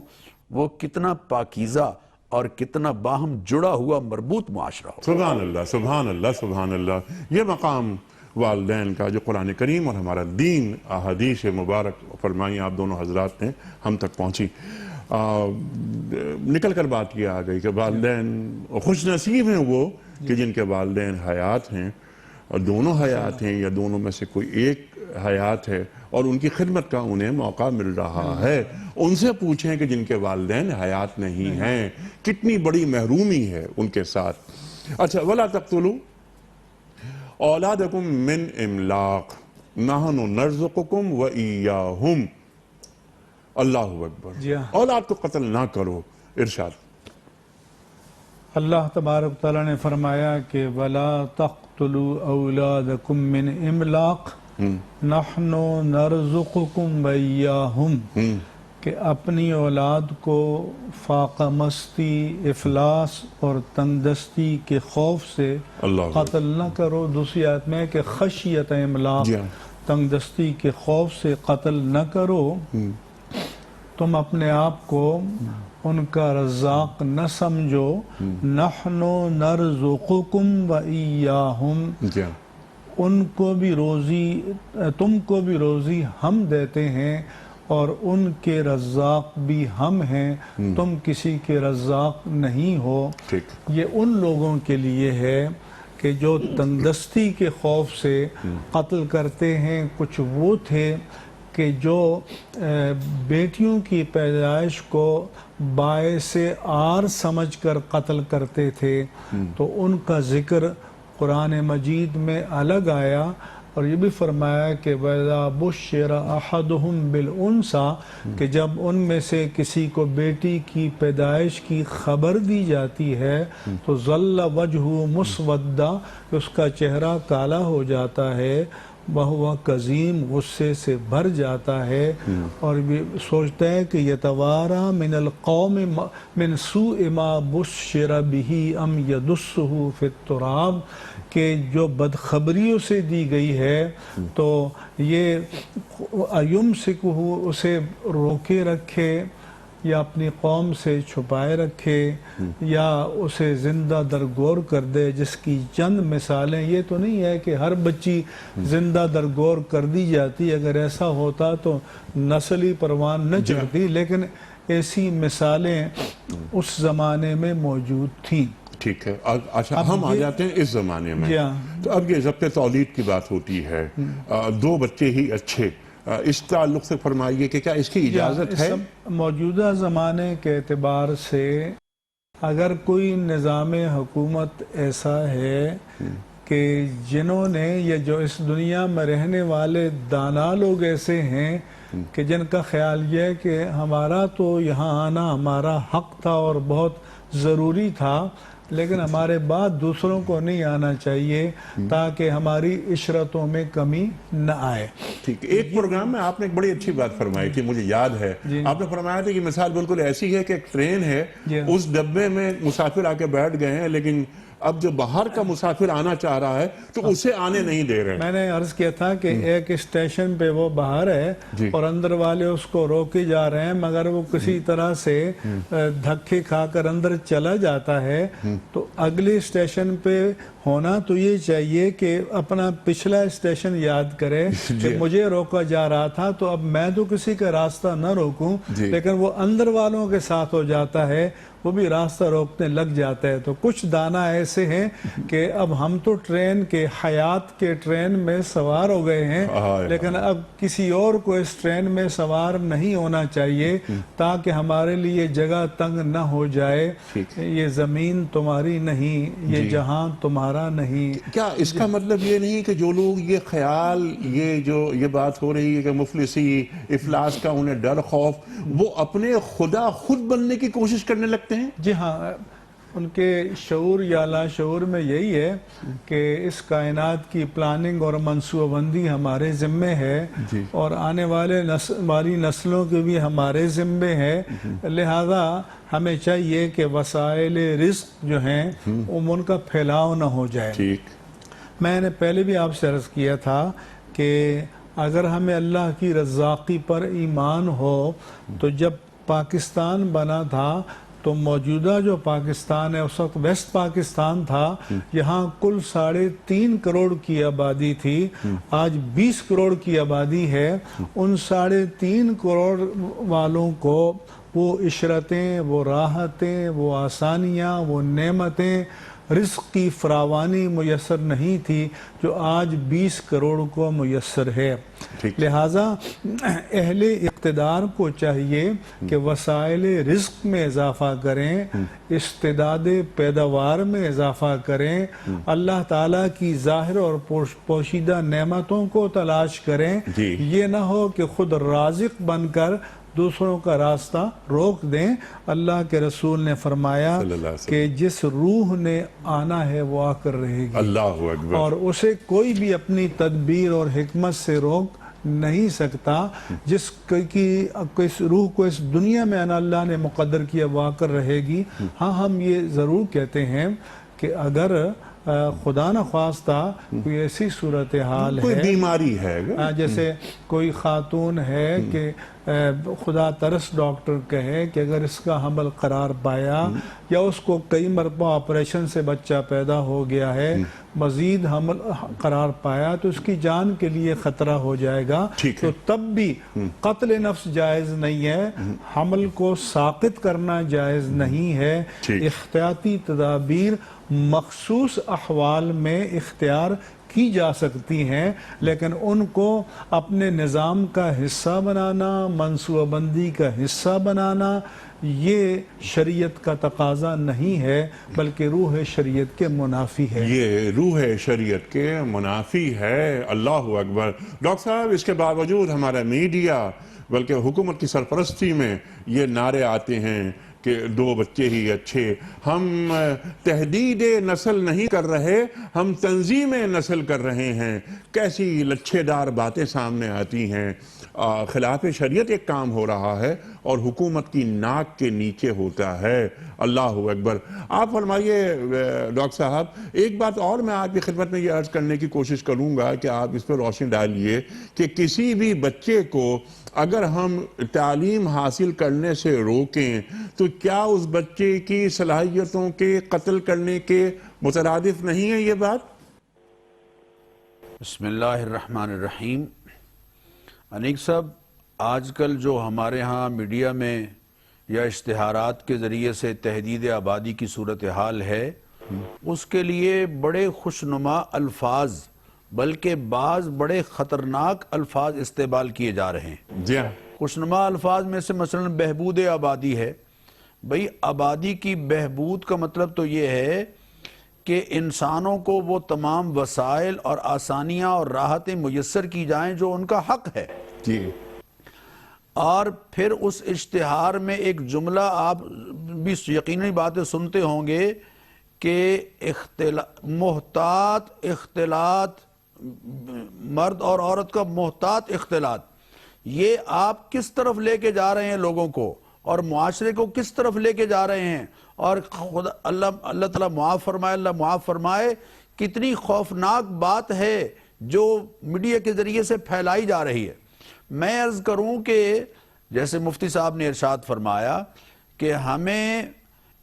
وہ کتنا پاکیزہ اور کتنا باہم جڑا ہوا مربوط معاشرہ ہو۔ سبحان اللہ، سبحان اللہ، سبحان اللہ۔ یہ مقام والدین کا جو قرآن کریم اور ہمارا دین احادیث مبارک فرمائی آپ دونوں حضرات نے ہم تک پہنچی، نکل کر بات یہ آ گئی کہ والدین خوش نصیب ہیں وہ کہ جن کے والدین حیات ہیں، دونوں حیات ہیں یا دونوں میں سے کوئی ایک حیات ہے اور ان کی خدمت کا انہیں موقع مل رہا ہے، ان سے پوچھیں کہ جن کے والدین حیات نہیں ہیں کتنی بڑی محرومی ہے ان کے ساتھ۔ اچھا، وَلَا تَقْتُلُوا أَوْلَادَكُم مِّنْ إِمْلَاقٍ نَحْنُ نَرْزُقُكُمْ وَإِيَّاهُمْ۔ اللہ اکبر۔ جی ہاں۔ اولاد کو قتل نہ کرو، ارشاد۔ اللہ تبارک تعالیٰ نے فرمایا کہ وَلَا تَقْتُلُوا أَوْلَادَكُم مِّنْ إِمْلَاقٍ نَحْنُ نَرْزُقُكُمْ وَإِيَّاهُمْ، کہ اپنی اولاد کو فاقہ مستی، افلاس اور تنگدستی کے خوف سے قتل نہ کرو۔ دوسری آیت میں کہ خشیت املاق، تنگدستی کے خوف سے قتل نہ کرو۔ تم اپنے آپ کو ان کا رزاق نہ سمجھو۔ نحن نرزقکم وإیاہم، ان کو بھی روزی، تم کو بھی روزی ہم دیتے ہیں اور ان کے رزاق بھی ہم ہیں، تم کسی کے رزاق نہیں ہو۔ یہ ان لوگوں کے لیے ہے کہ جو تندرستی کے خوف سے قتل کرتے ہیں۔ کچھ وہ تھے کہ جو بیٹیوں کی پیدائش کو باعث عار سمجھ کر قتل کرتے تھے، تو ان کا ذکر قرآن مجید میں الگ آیا، اور یہ بھی فرمایا کہ وَإِذَا بُشِّرَ أَحَدُهُمْ بِالْأُنْثَىٰ، کہ جب ان میں سے کسی کو بیٹی کی پیدائش کی خبر دی جاتی ہے تو ظَلَّ وَجْهُهُ مُسْوَدًّا، کہ اس کا چہرہ کالا ہو جاتا ہے، وَهُوَ كَظِيمٌ، غصے سے بھر جاتا ہے، اور سوچتا ہے کہ يَتَوَارَىٰ مِنَ الْقَوْمِ مِنْ سُوءِ مَا بُشِّرَ بِهِ أَمْ يَدُسُّهُ فِي التُّرَابِ، کہ جو بدخبریوں سے دی گئی ہے تو یہ اَيُمْسِكُهُ، اسے روکے رکھے یا اپنی قوم سے چھپائے رکھے یا اسے زندہ درگور کر دے۔ جس کی چند مثالیں، یہ تو نہیں ہے کہ ہر بچی زندہ درگور کر دی جاتی، اگر ایسا ہوتا تو نسلی پروان نہ چڑھتی، لیکن ایسی مثالیں اس زمانے میں موجود تھیں۔ ٹھیک ہے، اچھا ہم آ جاتے ہیں اس زمانے میں۔ تو اب یہ ضبط تولید کی بات ہوتی ہے، 2 بچے ہی اچھے، اس تعلق سے فرمائیے کہ کیا اس کی اجازت ہے؟ موجودہ زمانے کے اعتبار سے اگر کوئی نظام حکومت ایسا ہے کہ جنہوں نے، یا جو اس دنیا میں رہنے والے دانا لوگ ایسے ہیں کہ جن کا خیال یہ ہے کہ ہمارا تو یہاں آنا ہمارا حق تھا اور بہت ضروری تھا، لیکن ہمارے بعد دوسروں کو نہیں آنا چاہیے تاکہ ہماری عشرتوں میں کمی نہ آئے۔ ٹھیک، ایک پروگرام میں آپ نے ایک بڑی اچھی بات فرمائی تھی، مجھے یاد ہے، آپ نے فرمایا تھا کہ مثال بالکل ایسی ہے کہ ایک ٹرین ہے، اس ڈبے میں مسافر آ کے بیٹھ گئے ہیں، لیکن اب جو باہر کا مسافر آنا چاہ رہا ہے تو اسے آنے نہیں دے رہے۔ میں نے عرض کیا تھا کہ ایک اسٹیشن پہ وہ باہر ہے اور اندر والے اس کو روکے جا رہے ہیں، مگر وہ کسی طرح سے دھکے کھا کر اندر چلا جاتا ہے، تو اگلے اسٹیشن پہ ہونا تو یہ چاہیے کہ اپنا پچھلا اسٹیشن یاد کرے کہ مجھے روکا جا رہا تھا، تو اب میں تو کسی کا راستہ نہ روکوں، لیکن وہ اندر والوں کے ساتھ ہو جاتا ہے، وہ بھی راستہ روکنے لگ جاتا ہے۔ تو کچھ دانا ایسے ہیں کہ اب ہم تو ٹرین کے، حیات کے ٹرین میں سوار ہو گئے ہیں، لیکن اب کسی اور کو اس ٹرین میں سوار نہیں ہونا چاہیے تاکہ ہمارے لیے جگہ تنگ نہ ہو جائے۔ یہ زمین تمہاری نہیں، یہ جہاں تمہارا نہیں۔ کیا اس کا مطلب یہ نہیں کہ جو لوگ یہ خیال، یہ بات ہو رہی ہے کہ مفلسی، افلاس کا انہیں ڈر، خوف، وہ اپنے خدا خود بننے کی کوشش کرنے لگتے ہیں؟ جی ہاں، ان کے شعور یا لاشعور میں یہی ہے کہ اس کائنات کی پلاننگ اور منصوبہ بندی ہمارے ذمے ہے، اور آنے والی نسلوں کی بھی ہمارے ذمے ہے، لہذا ہمیں چاہیے کہ وسائل رزق جو ہیں ان کا پھیلاؤ نہ ہو جائے۔ میں نے پہلے بھی آپ سے عرض کیا تھا کہ اگر ہمیں اللہ کی رزاقی پر ایمان ہو تو جب پاکستان بنا تھا تو موجودہ جو پاکستان ہے، اس وقت ویسٹ پاکستان تھا، یہاں کل 3.5 کروڑ کی آبادی تھی، آج 20 کروڑ کی آبادی ہے۔ ان 3.5 کروڑ والوں کو وہ عشرتیں، وہ راحتیں، وہ آسانیاں، وہ نعمتیں رزق کی فراوانی میسر نہیں تھی جو آج 20 کروڑ کو میسر ہے۔ لہٰذا اہل اقتدار کو چاہیے کہ وسائل رزق میں اضافہ کریں، استعداد پیداوار میں اضافہ کریں، اللہ تعالیٰ کی ظاہر اور پوشیدہ نعمتوں کو تلاش کریں۔ یہ نہ ہو کہ خود رازق بن کر دوسروں کا راستہ روک دیں۔ اللہ کے رسول نے فرمایا کہ جس روح نے آنا ہے وہ آ کر رہے گی، اللہ اکبر، اور اسے کوئی بھی اپنی تدبیر اور حکمت سے روک نہیں سکتا۔ جس روح کو اس دنیا میں اللہ نے مقدر کیا وہ آ کر رہے گی۔ ہاں، ہم یہ ضرور کہتے ہیں کہ اگر خدا نخواستہ کوئی ایسی صورتحال ہے، کوئی بیماری ہے، جیسے کوئی خاتون ہے کہ خدا ترس ڈاکٹر کہے کہ اگر اس کا حمل قرار پایا یا اس کو کئی مرتبہ آپریشن سے بچہ پیدا ہو گیا ہے، مزید حمل قرار پایا تو اس کی جان کے لیے خطرہ ہو جائے گا، تو تب بھی قتل نفس جائز نہیں ہے، حمل کو ساقط کرنا جائز نہیں ہے۔ احتیاطی تدابیر مخصوص احوال میں اختیار کی جا سکتی ہیں، لیکن ان کو اپنے نظام کا حصہ بنانا، منصوبہ بندی کا حصہ بنانا، یہ شریعت کا تقاضا نہیں ہے، بلکہ روح شریعت کے منافی ہے۔ یہ روح شریعت کے منافی ہے۔ اللہ اکبر۔ ڈاکٹر صاحب، اس کے باوجود ہمارا میڈیا بلکہ حکومت کی سرپرستی میں یہ نعرے آتے ہیں کہ 2 بچے ہی اچھے، ہم تحدید نسل نہیں کر رہے، ہم تنظیم نسل کر رہے ہیں۔ کیسی لچھے دار باتیں سامنے آتی ہیں۔ خلاف شریعت ایک کام ہو رہا ہے اور حکومت کی ناک کے نیچے ہوتا ہے۔ اللہ اکبر۔ آپ فرمائیے ڈاکٹر صاحب، ایک بات اور میں آپ کی خدمت میں یہ عرض کرنے کی کوشش کروں گا کہ آپ اس پر روشنی ڈالیے کہ کسی بھی بچے کو اگر ہم تعلیم حاصل کرنے سے روکیں تو کیا اس بچے کی صلاحیتوں کے قتل کرنے کے مترادف نہیں ہے یہ بات؟ بسم اللہ الرحمن الرحیم۔ انیک صاحب، آج کل جو ہمارے ہاں میڈیا میں یا اشتہارات کے ذریعے سے تحدید آبادی کی صورتحال ہے، اس کے لیے بڑے خوشنما الفاظ بلکہ بعض بڑے خطرناک الفاظ استعمال کیے جا رہے ہیں۔ جی ہاں۔ خوشنما الفاظ میں سے مثلا بہبود آبادی ہے۔ بھئی آبادی کی بہبود کا مطلب تو یہ ہے کہ انسانوں کو وہ تمام وسائل اور آسانیاں اور راحتیں میسر کی جائیں جو ان کا حق ہے۔ جی۔ اور پھر اس اشتہار میں ایک جملہ آپ بھی یقینی باتیں سنتے ہوں گے کہ محتاط اختلاط، مرد اور عورت کا محتاط اختلاط، یہ آپ کس طرف لے کے جا رہے ہیں لوگوں کو اور معاشرے کو کس طرف لے کے جا رہے ہیں؟ اور اللہ تعالیٰ معاف فرمائے، اللہ معاف فرمائے، کتنی خوفناک بات ہے جو میڈیا کے ذریعے سے پھیلائی جا رہی ہے۔ میں عرض کروں کہ جیسے مفتی صاحب نے ارشاد فرمایا کہ ہمیں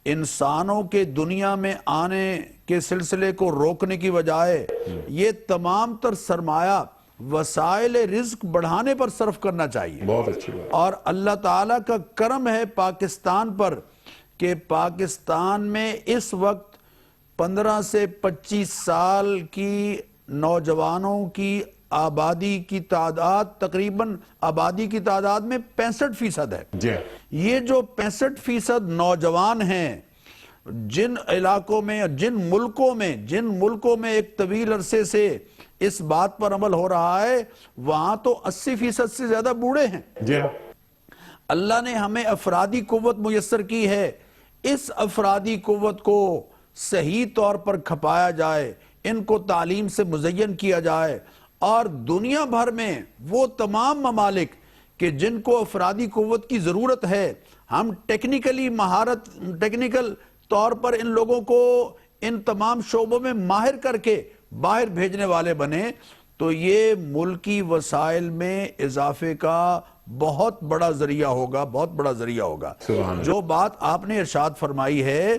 انسانوں کے دنیا میں آنے کے سلسلے کو روکنے کی بجائے یہ تمام تر سرمایہ وسائل رزق بڑھانے پر صرف کرنا چاہیے۔ بہت اچھی بات۔ اور اللہ تعالیٰ کا کرم ہے پاکستان پر کہ پاکستان میں اس وقت 15 سے 25 سال کی نوجوانوں کی آبادی کی تعداد تقریباً آبادی کی تعداد میں 65% ہے۔ جی۔ یہ جو 65% نوجوان ہیں، جن علاقوں میں جن ملکوں میں ایک طویل عرصے سے اس بات پر عمل ہو رہا ہے، وہاں تو 80% سے زیادہ بوڑھے ہیں۔ جی۔ اللہ نے ہمیں افرادی قوت میسر کی ہے، اس افرادی قوت کو صحیح طور پر کھپایا جائے، ان کو تعلیم سے مزین کیا جائے، اور دنیا بھر میں وہ تمام ممالک کہ جن کو افرادی قوت کی ضرورت ہے، ہم ٹیکنیکل طور پر ان لوگوں کو ان تمام شعبوں میں ماہر کر کے باہر بھیجنے والے بنے، تو یہ ملکی وسائل میں اضافے کا بہت بڑا ذریعہ ہوگا۔ جو بات آپ نے ارشاد فرمائی ہے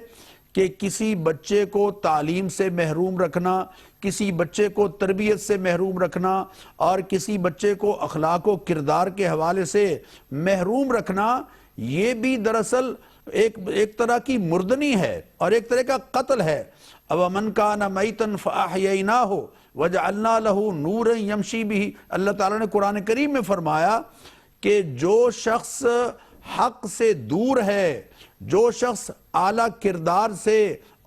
کہ کسی بچے کو تعلیم سے محروم رکھنا، کسی بچے کو تربیت سے محروم رکھنا، اور کسی بچے کو اخلاق و کردار کے حوالے سے محروم رکھنا، یہ بھی دراصل ایک طرح کی مردنی ہے اور ایک طرح کا قتل ہے۔ أَوَمَنْ كَانَ مَيْتًا فَأَحْيَيْنَاهُ وَجَعَلْنَا لَهُ نُورًا يَمْشِي بِهِ۔ اللہ تعالیٰ نے قرآن کریم میں فرمایا کہ جو شخص حق سے دور ہے، جو شخص اعلیٰ کردار سے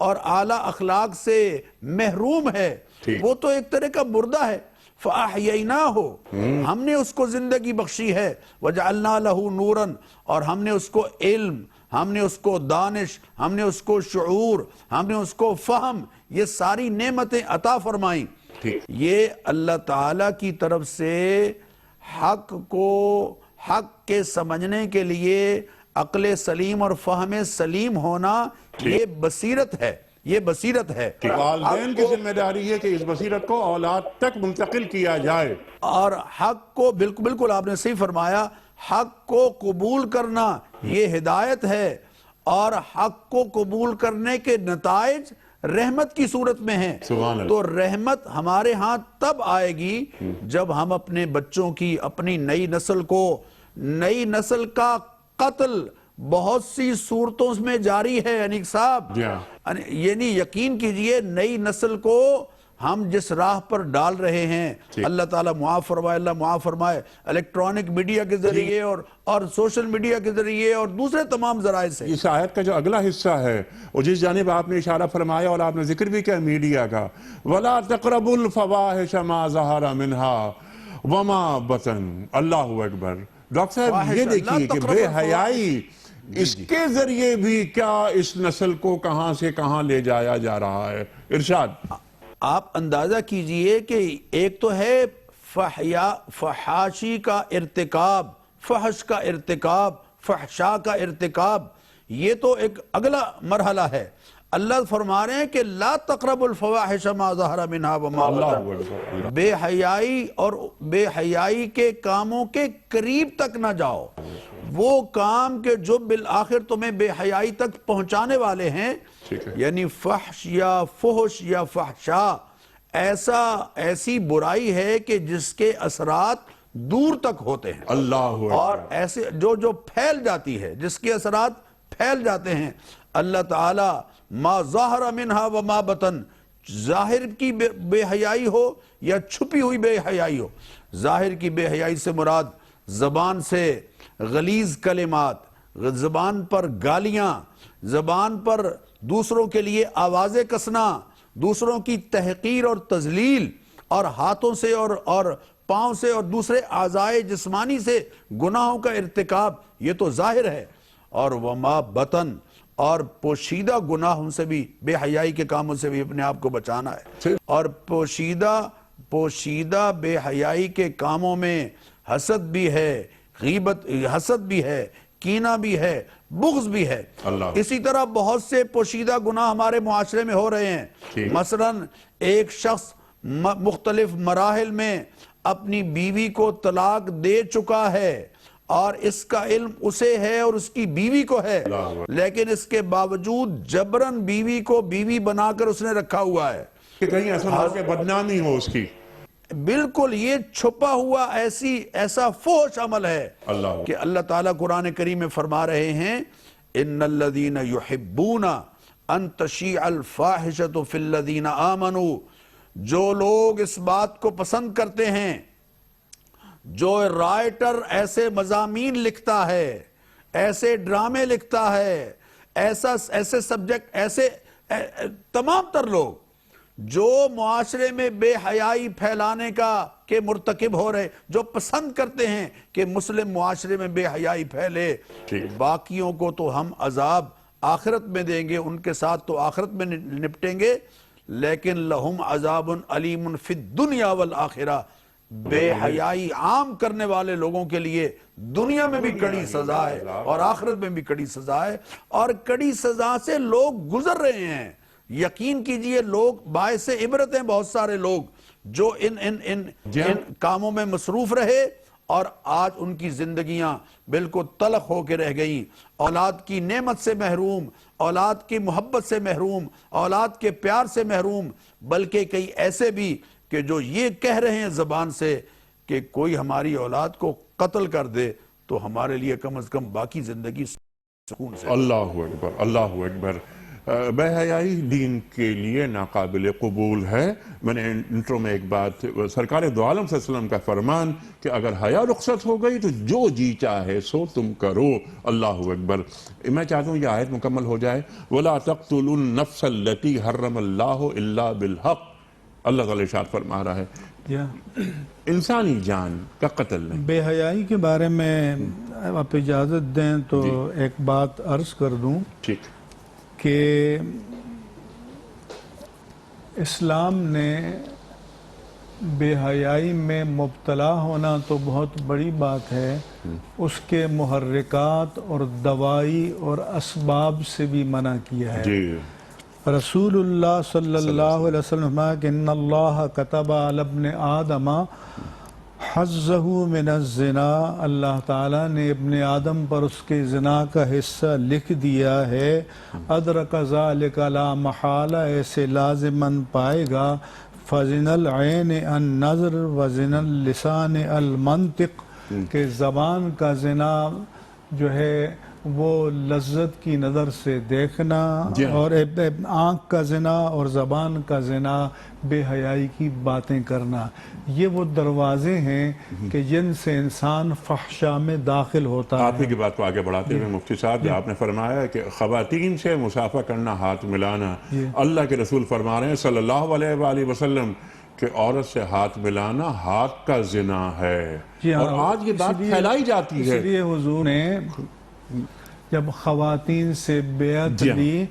اور اعلیٰ اخلاق سے محروم ہے، وہ تو ایک طرح کا مردہ ہے۔ فَأَحْيَيْنَاهُ، ہم نے اس کو زندگی بخشی ہے، وَجَعَلْنَا لَهُ نُورًا، اور ہم نے اس کو علم، ہم نے اس کو دانش، ہم نے اس کو شعور، ہم نے اس کو فہم، یہ ساری نعمتیں عطا فرمائیں۔ یہ اللہ تعالیٰ کی طرف سے حق کے سمجھنے کے لیے عقل سلیم اور فہم سلیم ہونا، یہ بصیرت ہے، یہ بصیرت ہے۔ والدین کی ذمہ داری ہے کہ اس بصیرت کو اولاد تک منتقل کیا جائے، اور حق کو بالکل آپ نے صحیح فرمایا، حق کو قبول کرنا یہ ہدایت ہے، اور حق کو قبول کرنے کے نتائج رحمت کی صورت میں ہیں۔ سبحان اللہ۔ تو رحمت ہمارے ہاں تب آئے گی جب ہم اپنے بچوں کی، اپنی نئی نسل کا قتل بہت سی صورتوں میں جاری ہے انیق صاحب، یعنی یقین کیجئے نئی نسل کو ہم جس راہ پر ڈال رہے ہیں، اللہ تعالیٰ معاف فرمائے، اللہ معاف فرمائے، الیکٹرانک میڈیا کے ذریعے اور سوشل میڈیا کے ذریعے اور دوسرے تمام ذرائع سے۔ اس آیت کا جو اگلا حصہ ہے اور جس جانب آپ نے اشارہ فرمایا اور آپ نے ذکر بھی کیا میڈیا کا، وَلَا تَقْرَبُوا الْفَوَاحِشَ مَا ظَهَرَ مِنْهَا وَمَا بَطَنَ۔ اللہ اکبر۔ ڈاکٹر صاحب یہ دیکھیے کہ بے حیائی، اس کے ذریعے بھی کیا اس نسل کو کہاں سے کہاں لے جایا جا رہا ہے؟ ارشاد۔ آپ اندازہ کیجئے کہ ایک تو ہے فحاشی کا ارتکاب، فحش کا ارتکاب، فحشاء کا ارتکاب، یہ تو ایک اگلا مرحلہ ہے۔ اللہ فرما رہے ہیں کہ لا تقربوا الفواحش ما ظہر منہا وما بطن، بے حیائی اور بے حیائی کے کاموں کے قریب تک نہ جاؤ، وہ کام کہ جو بالآخر تمہیں بے حیائی تک پہنچانے والے ہیں، یعنی فحش یا فحش یا فحشاء ایسی برائی ہے کہ جس کے اثرات دور تک ہوتے ہیں، اللہ اور ایسے جو پھیل جاتی ہے، جس کے اثرات پھیل جاتے ہیں۔ اللہ تعالی ما ظاہر منہا وما بطن، ظاہر کی بے حیائی ہو یا چھپی ہوئی بے حیائی ہو، ظاہر کی بے حیائی سے مراد زبان سے غلیظ کلمات، زبان پر گالیاں، زبان پر دوسروں کے لیے آوازیں کسنا، دوسروں کی تحقیر اور تذلیل، اور ہاتھوں سے اور پاؤں سے اور دوسرے اعضائے جسمانی سے گناہوں کا ارتکاب، یہ تو ظاہر ہے۔ اور وما بطن، اور پوشیدہ گناہوں سے بھی، بے حیائی کے کاموں سے بھی اپنے آپ کو بچانا ہے۔ اور پوشیدہ بے حیائی کے کاموں میں حسد بھی ہے، غیبت، حسد بھی ہے، کینہ بھی ہے، بغض بھی ہے۔ اسی طرح بہت سے پوشیدہ گناہ ہمارے معاشرے میں ہو رہے ہیں۔ مثلا ایک شخص مختلف مراحل میں اپنی بیوی کو طلاق دے چکا ہے، اور اس کا علم اسے ہے اور اس کی بیوی کو ہے، لیکن اس کے باوجود جبراً بیوی کو بیوی بنا کر اس نے رکھا ہوا ہے کہ کہیں ایسا نہ ہو کہ بدنامی ہو اس کی۔ بالکل یہ چھپا ہوا ایسا فحش عمل ہے کہ اللہ تعالیٰ قرآن کریم میں فرما رہے ہیں ان الذین یحبون ان تشیع الفاحشۃ فی الذین آمنوا، جو لوگ اس بات کو پسند کرتے ہیں، جو رائٹر ایسے مضامین لکھتا ہے، ایسے ڈرامے لکھتا ہے، ایسے سبجیکٹ، ایسے تمام تر لوگ جو معاشرے میں بے حیائی پھیلانے کے مرتکب ہو رہے، جو پسند کرتے ہیں کہ مسلم معاشرے میں بے حیائی پھیلے، باقیوں کو تو ہم عذاب آخرت میں دیں گے، ان کے ساتھ تو آخرت میں نپٹیں گے، لیکن لہم عذاب علیم فی الدنیا والآخرہ، بے حیائی عام کرنے والے لوگوں کے لیے دنیا میں بھی کڑی سزا ہے اور آخرت میں بھی کڑی سزا ہے، اور کڑی سزا سے لوگ گزر رہے ہیں۔ یقین کیجئے لوگ باعث عبرت ہیں، بہت سارے لوگ جو ان کاموں میں مصروف رہے اور آج ان کی زندگیاں بالکل تلخ ہو کے رہ گئیں، اولاد کی نعمت سے محروم، اولاد کی محبت سے محروم، اولاد کے پیار سے محروم، بلکہ کئی ایسے بھی کہ جو یہ کہہ رہے ہیں زبان سے کہ کوئی ہماری اولاد کو قتل کر دے تو ہمارے لیے کم از کم باقی زندگی سکون سے۔ اللہ اکبر، اللہ اکبر۔ بے حیائی دین کے لیے ناقابل قبول ہے. میں نے انٹرو میں ایک بات، سرکار دو عالم صلی اللہ علیہ وسلم کا فرمان کہ اگر حیا رخصت ہو گئی تو جو جی چاہے سو تم کرو. اللہ اکبر. میں چاہتا ہوں یہ آیت مکمل ہو جائے. وَلَا تَقْتُلُوا النَّفْسَ الَّتِي حَرَّمَ اللَّهُ إِلَّا بِالْحَقِّ. اللہ تعالیٰ ارشاد فرما رہا ہے انسانی جان کا قتل نہیں. بے حیائی کے بارے میں آپ اجازت دیں تو ایک بات عرض کر دوں ٹھیک. کہ اسلام نے بے حیائی میں مبتلا ہونا تو بہت بڑی بات ہے، اس کے محرکات اور دوائی اور اسباب سے بھی منع کیا ہے. جی رسول اللہ صلی اللہ علیہ وسلم کہ ان اللہ کتب علی ابن آدم حظہ من الزنا، اللہ تعالیٰ نے ابن آدم پر اس کے زنا کا حصہ لکھ دیا ہے. ادرک ذالک لا محالہ، ایسے لازماً پائے گا. فزن العین النظر وزن اللسان المنطق، کہ زبان کا زنا جو ہے وہ لذت کی نظر سے دیکھنا، اور آنکھ کا زنا اور زبان کا زنا بے حیائی کی باتیں کرنا. یہ وہ دروازے ہیں کہ جن سے انسان فحشا میں داخل ہوتا ہے. آپ ہی کی بات کو آگے بڑھاتے ہوئے مفتی صاحب، جو آپ نے فرمایا کہ خواتین سے مسافہ کرنا، ہاتھ ملانا، اللہ کے رسول فرما رہے ہیں صلی اللہ علیہ وآلہ وسلم کہ عورت سے ہاتھ ملانا ہاتھ کا زنا ہے. اور آج یہ بات پھیلائی جاتی ہے. اس لیے حضور نے جب خواتین سے بیعت لی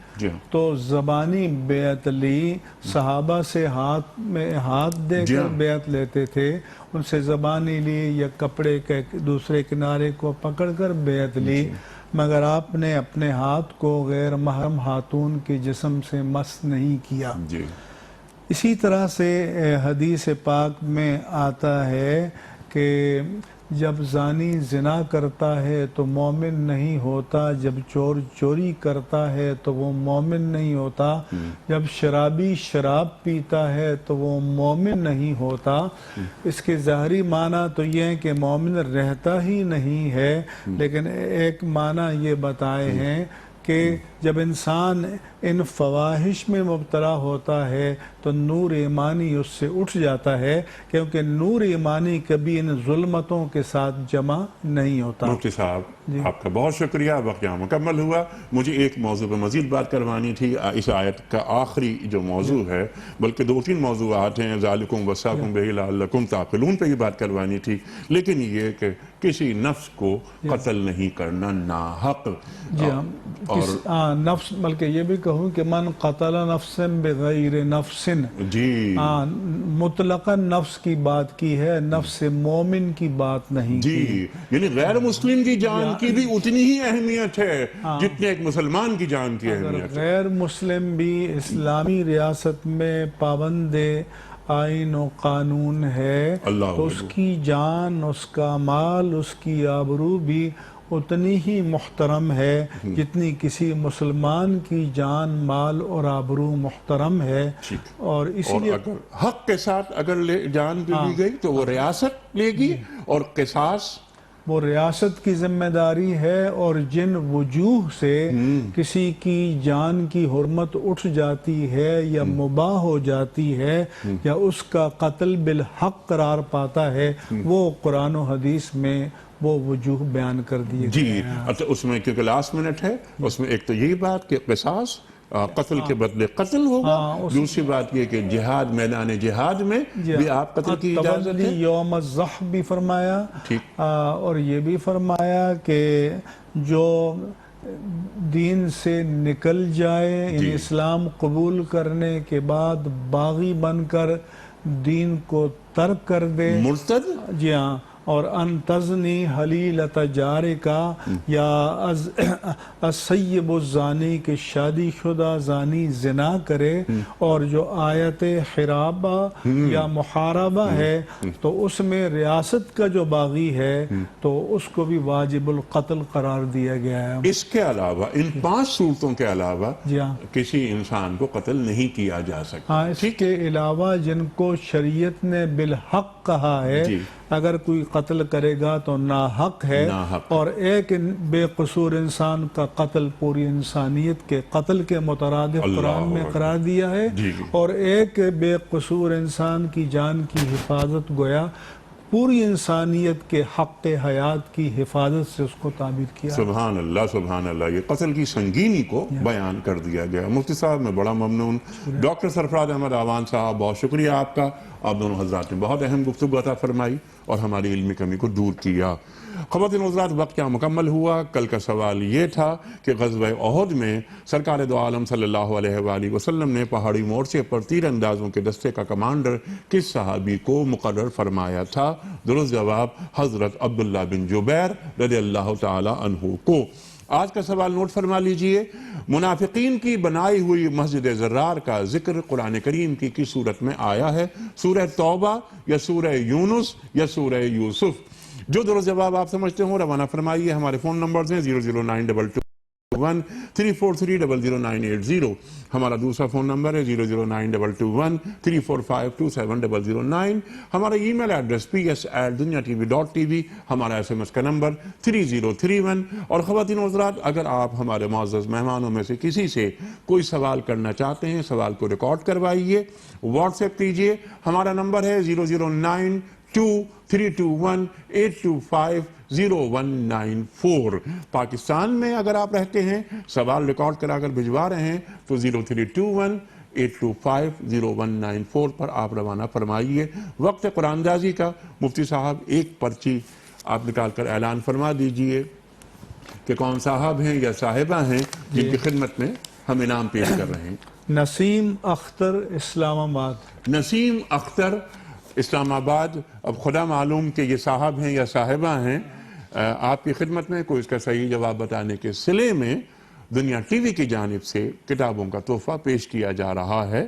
تو زبانی بیعت لی. صحابہ سے ہاتھ میں ہاتھ دے کر بیعت لیتے تھے، ان سے زبانی لی یا کپڑے کے دوسرے کنارے کو پکڑ کر بیعت لی، مگر آپ نے اپنے ہاتھ کو غیر محرم خاتون کے جسم سے مس نہیں کیا. اسی طرح سے حدیث پاک میں آتا ہے کہ جب زانی زنا کرتا ہے تو مومن نہیں ہوتا، جب چور چوری کرتا ہے تو وہ مومن نہیں ہوتا، جب شرابی شراب پیتا ہے تو وہ مومن نہیں ہوتا. اس کے ظاہری معنی تو یہ ہے کہ مومن رہتا ہی نہیں ہے، لیکن ایک معنی یہ بتائے ہیں کہ جب انسان ان فواحش میں مبتلا ہوتا ہے تو نور ایمانی اس سے اٹھ جاتا ہے، کیونکہ نور ایمانی کبھی ان ظلمتوں کے ساتھ جمع نہیں ہوتا. مفتی صاحب آپ کا بہت شکریہ. وقت یہاں مکمل ہوا. مجھے ایک موضوع پہ مزید بات کروانی تھی. اس آیت کا آخری جو موضوع ہے، بلکہ 2-3 موضوعات ہیں، ذالکم وصاکم بہ لعلکم تعقلون پہ یہ بات کروانی تھی، لیکن یہ کہ کسی نفس کو قتل نہیں کرنا ناحق. نفس، بلکہ یہ بھی کہوں کہ من قتل نفس بغیر نفس، مطلقاً نفس کی بات کی ہے، نفس مومن کی بات نہیں کی. یعنی غیر مسلم کی جان کی بھی اتنی ہی اہمیت ہے جتنے ایک مسلمان کی جان کی اہمیت ہے. غیر مسلم بھی اسلامی ریاست میں پابند آئین و قانون ہے تو اس کی جان، اس کا مال، اس کی آبرو بھی اتنی ہی محترم ہے جتنی کسی مسلمان کی جان، مال اور آبرو محترم ہے. اور اسی لیے حق کے ساتھ اگر جان بھی لی گئی تو وہ ریاست لے گی، اور قصاص وہ ریاست کی ذمہ داری ہے. اور جن وجوہ سے کسی کی جان کی حرمت اٹھ جاتی ہے یا مباح ہو جاتی ہے یا اس کا قتل بالحق قرار پاتا ہے، وہ قرآن و حدیث میں وہ وجوہ بیان کر دیے گئے ہیں. اچھا، اس میں کیونکہ لاسٹ منٹ ہے، اس میں ایک تو یہی بات کہ قصاص قتل کے بدلے قتل ہوگا. دوسری بات یہ کہ جہاد، میدان جہاد میں بھی آپ قتل کی اجازت ہے. یوم الضحک بھی فرمایا، اور یہ بھی فرمایا کہ جو دین سے نکل جائے، یعنی اسلام قبول کرنے کے بعد باغی بن کر دین کو ترک کر دے، مرتد. جی ہاں. اور ان تزنی حلیلت جارکا، یا السیب الزانی کے شادی شدہ زانی زنا کرے، اور جو آیت حرابہ یا محاربہ ہے تو اس میں ریاست کا جو باغی ہے تو اس کو بھی واجب القتل قرار دیا گیا ہے. اس کے علاوہ ان 5 صورتوں کے علاوہ کسی انسان کو قتل نہیں کیا جا سکتا. اس کے علاوہ جن کو شریعت نے بالحق کہا ہے اگر کوئی قتل کرے گا تو ناحق ہے، ناحق۔ اور ایک بے قصور انسان کا قتل پوری انسانیت کے قتل کے مترادف اللہ قرآن میں اکبر۔ قرار دیا ہے، جی۔ اور ایک بے قصور انسان کی جان کی حفاظت گویا پوری انسانیت کے حق حیات کی حفاظت سے اس کو تعبیر کیا۔ سبحان اللہ سبحان اللہ، یہ قتل کی سنگینی کو بیان کر دیا گیا۔ مفتی صاحب میں بڑا ممنون، ڈاکٹر سرفراز احمد اعوان صاحب بہت شکریہ آپ کا، آپ دونوں حضرات نے بہت اہم گفتگو عطا فرمائی اور ہماری علمی کمی کو دور کیا۔ خواتین و حضرات، وقت کیا مکمل ہوا؟ کل کا سوال یہ تھا کہ غزوہ احد میں سرکار دو عالم صلی اللہ علیہ وآلہ وسلم نے پہاڑی مورچے پر تیر اندازوں کے دستے کا کمانڈر کس صحابی کو مقرر فرمایا تھا؟ درست جواب حضرت عبداللہ بن جبیر رضی اللہ تعالی عنہ کو۔ آج کا سوال نوٹ فرما لیجئے، منافقین کی بنائی ہوئی مسجد زرار کا ذکر قرآن کریم کی کس صورت میں آیا ہے؟ سورہ توبہ یا سورہ یونس یا سورہ یوسف؟ جو درست جواب آپ سمجھتے ہوں روانہ فرمائیے۔ ہمارے فون نمبرز ہیں 009221343009080، ہمارا دوسرا فون نمبر ہے 0092213452709، ہمارا ای میل ایڈریس ps@dunyatv.tv، ہمارا SMS کا نمبر 3031۔ اور خواتین و حضرات، اگر آپ ہمارے معزز مہمانوں میں سے کسی سے کوئی سوال کرنا چاہتے ہیں، سوال کو ریکارڈ کروائیے، واٹس ایپ کیجئے، ہمارا نمبر ہے 0092321825019 پاکستان میں اگر آپ رہتے ہیں، سوال ریکارڈ کرا کر بھجوا رہے ہیں تو 0321825019 پر آپ روانہ فرمائیے۔ وقت قرآن دازی کا، مفتی صاحب ایک پرچی آپ نکال کر اعلان فرما دیجئے کہ کون صاحب ہیں یا صاحبہ ہیں جن کی خدمت میں ہم انعام پیش کر رہے ہیں۔ نسیم اختر، اسلام آباد۔ نسیم اختر، اسلام آباد۔ اب خدا معلوم کہ یہ صاحب ہیں یا صاحبہ ہیں، آپ کی خدمت میں کوئی اس کا صحیح جواب بتانے کے صلے میں دنیا ٹی وی کی جانب سے کتابوں کا تحفہ پیش کیا جا رہا ہے۔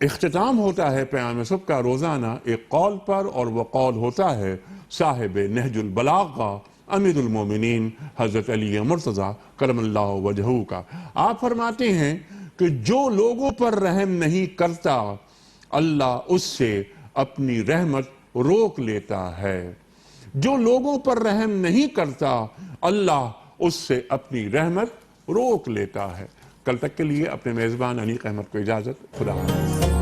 اختتام ہوتا ہے پیام صبح کا روزانہ ایک قول پر، اور وہ قول ہوتا ہے صاحب نہج البلاغہ امیر المومنین حضرت علی مرتضیٰ کرم اللہ وجہہ کا۔ آپ فرماتے ہیں کہ جو لوگوں پر رحم نہیں کرتا اللہ اس سے اپنی رحمت روک لیتا ہے، جو لوگوں پر رحم نہیں کرتا اللہ اس سے اپنی رحمت روک لیتا ہے۔ کل تک کے لیے اپنے میزبان انیق احمد کو اجازت، خدا حافظ۔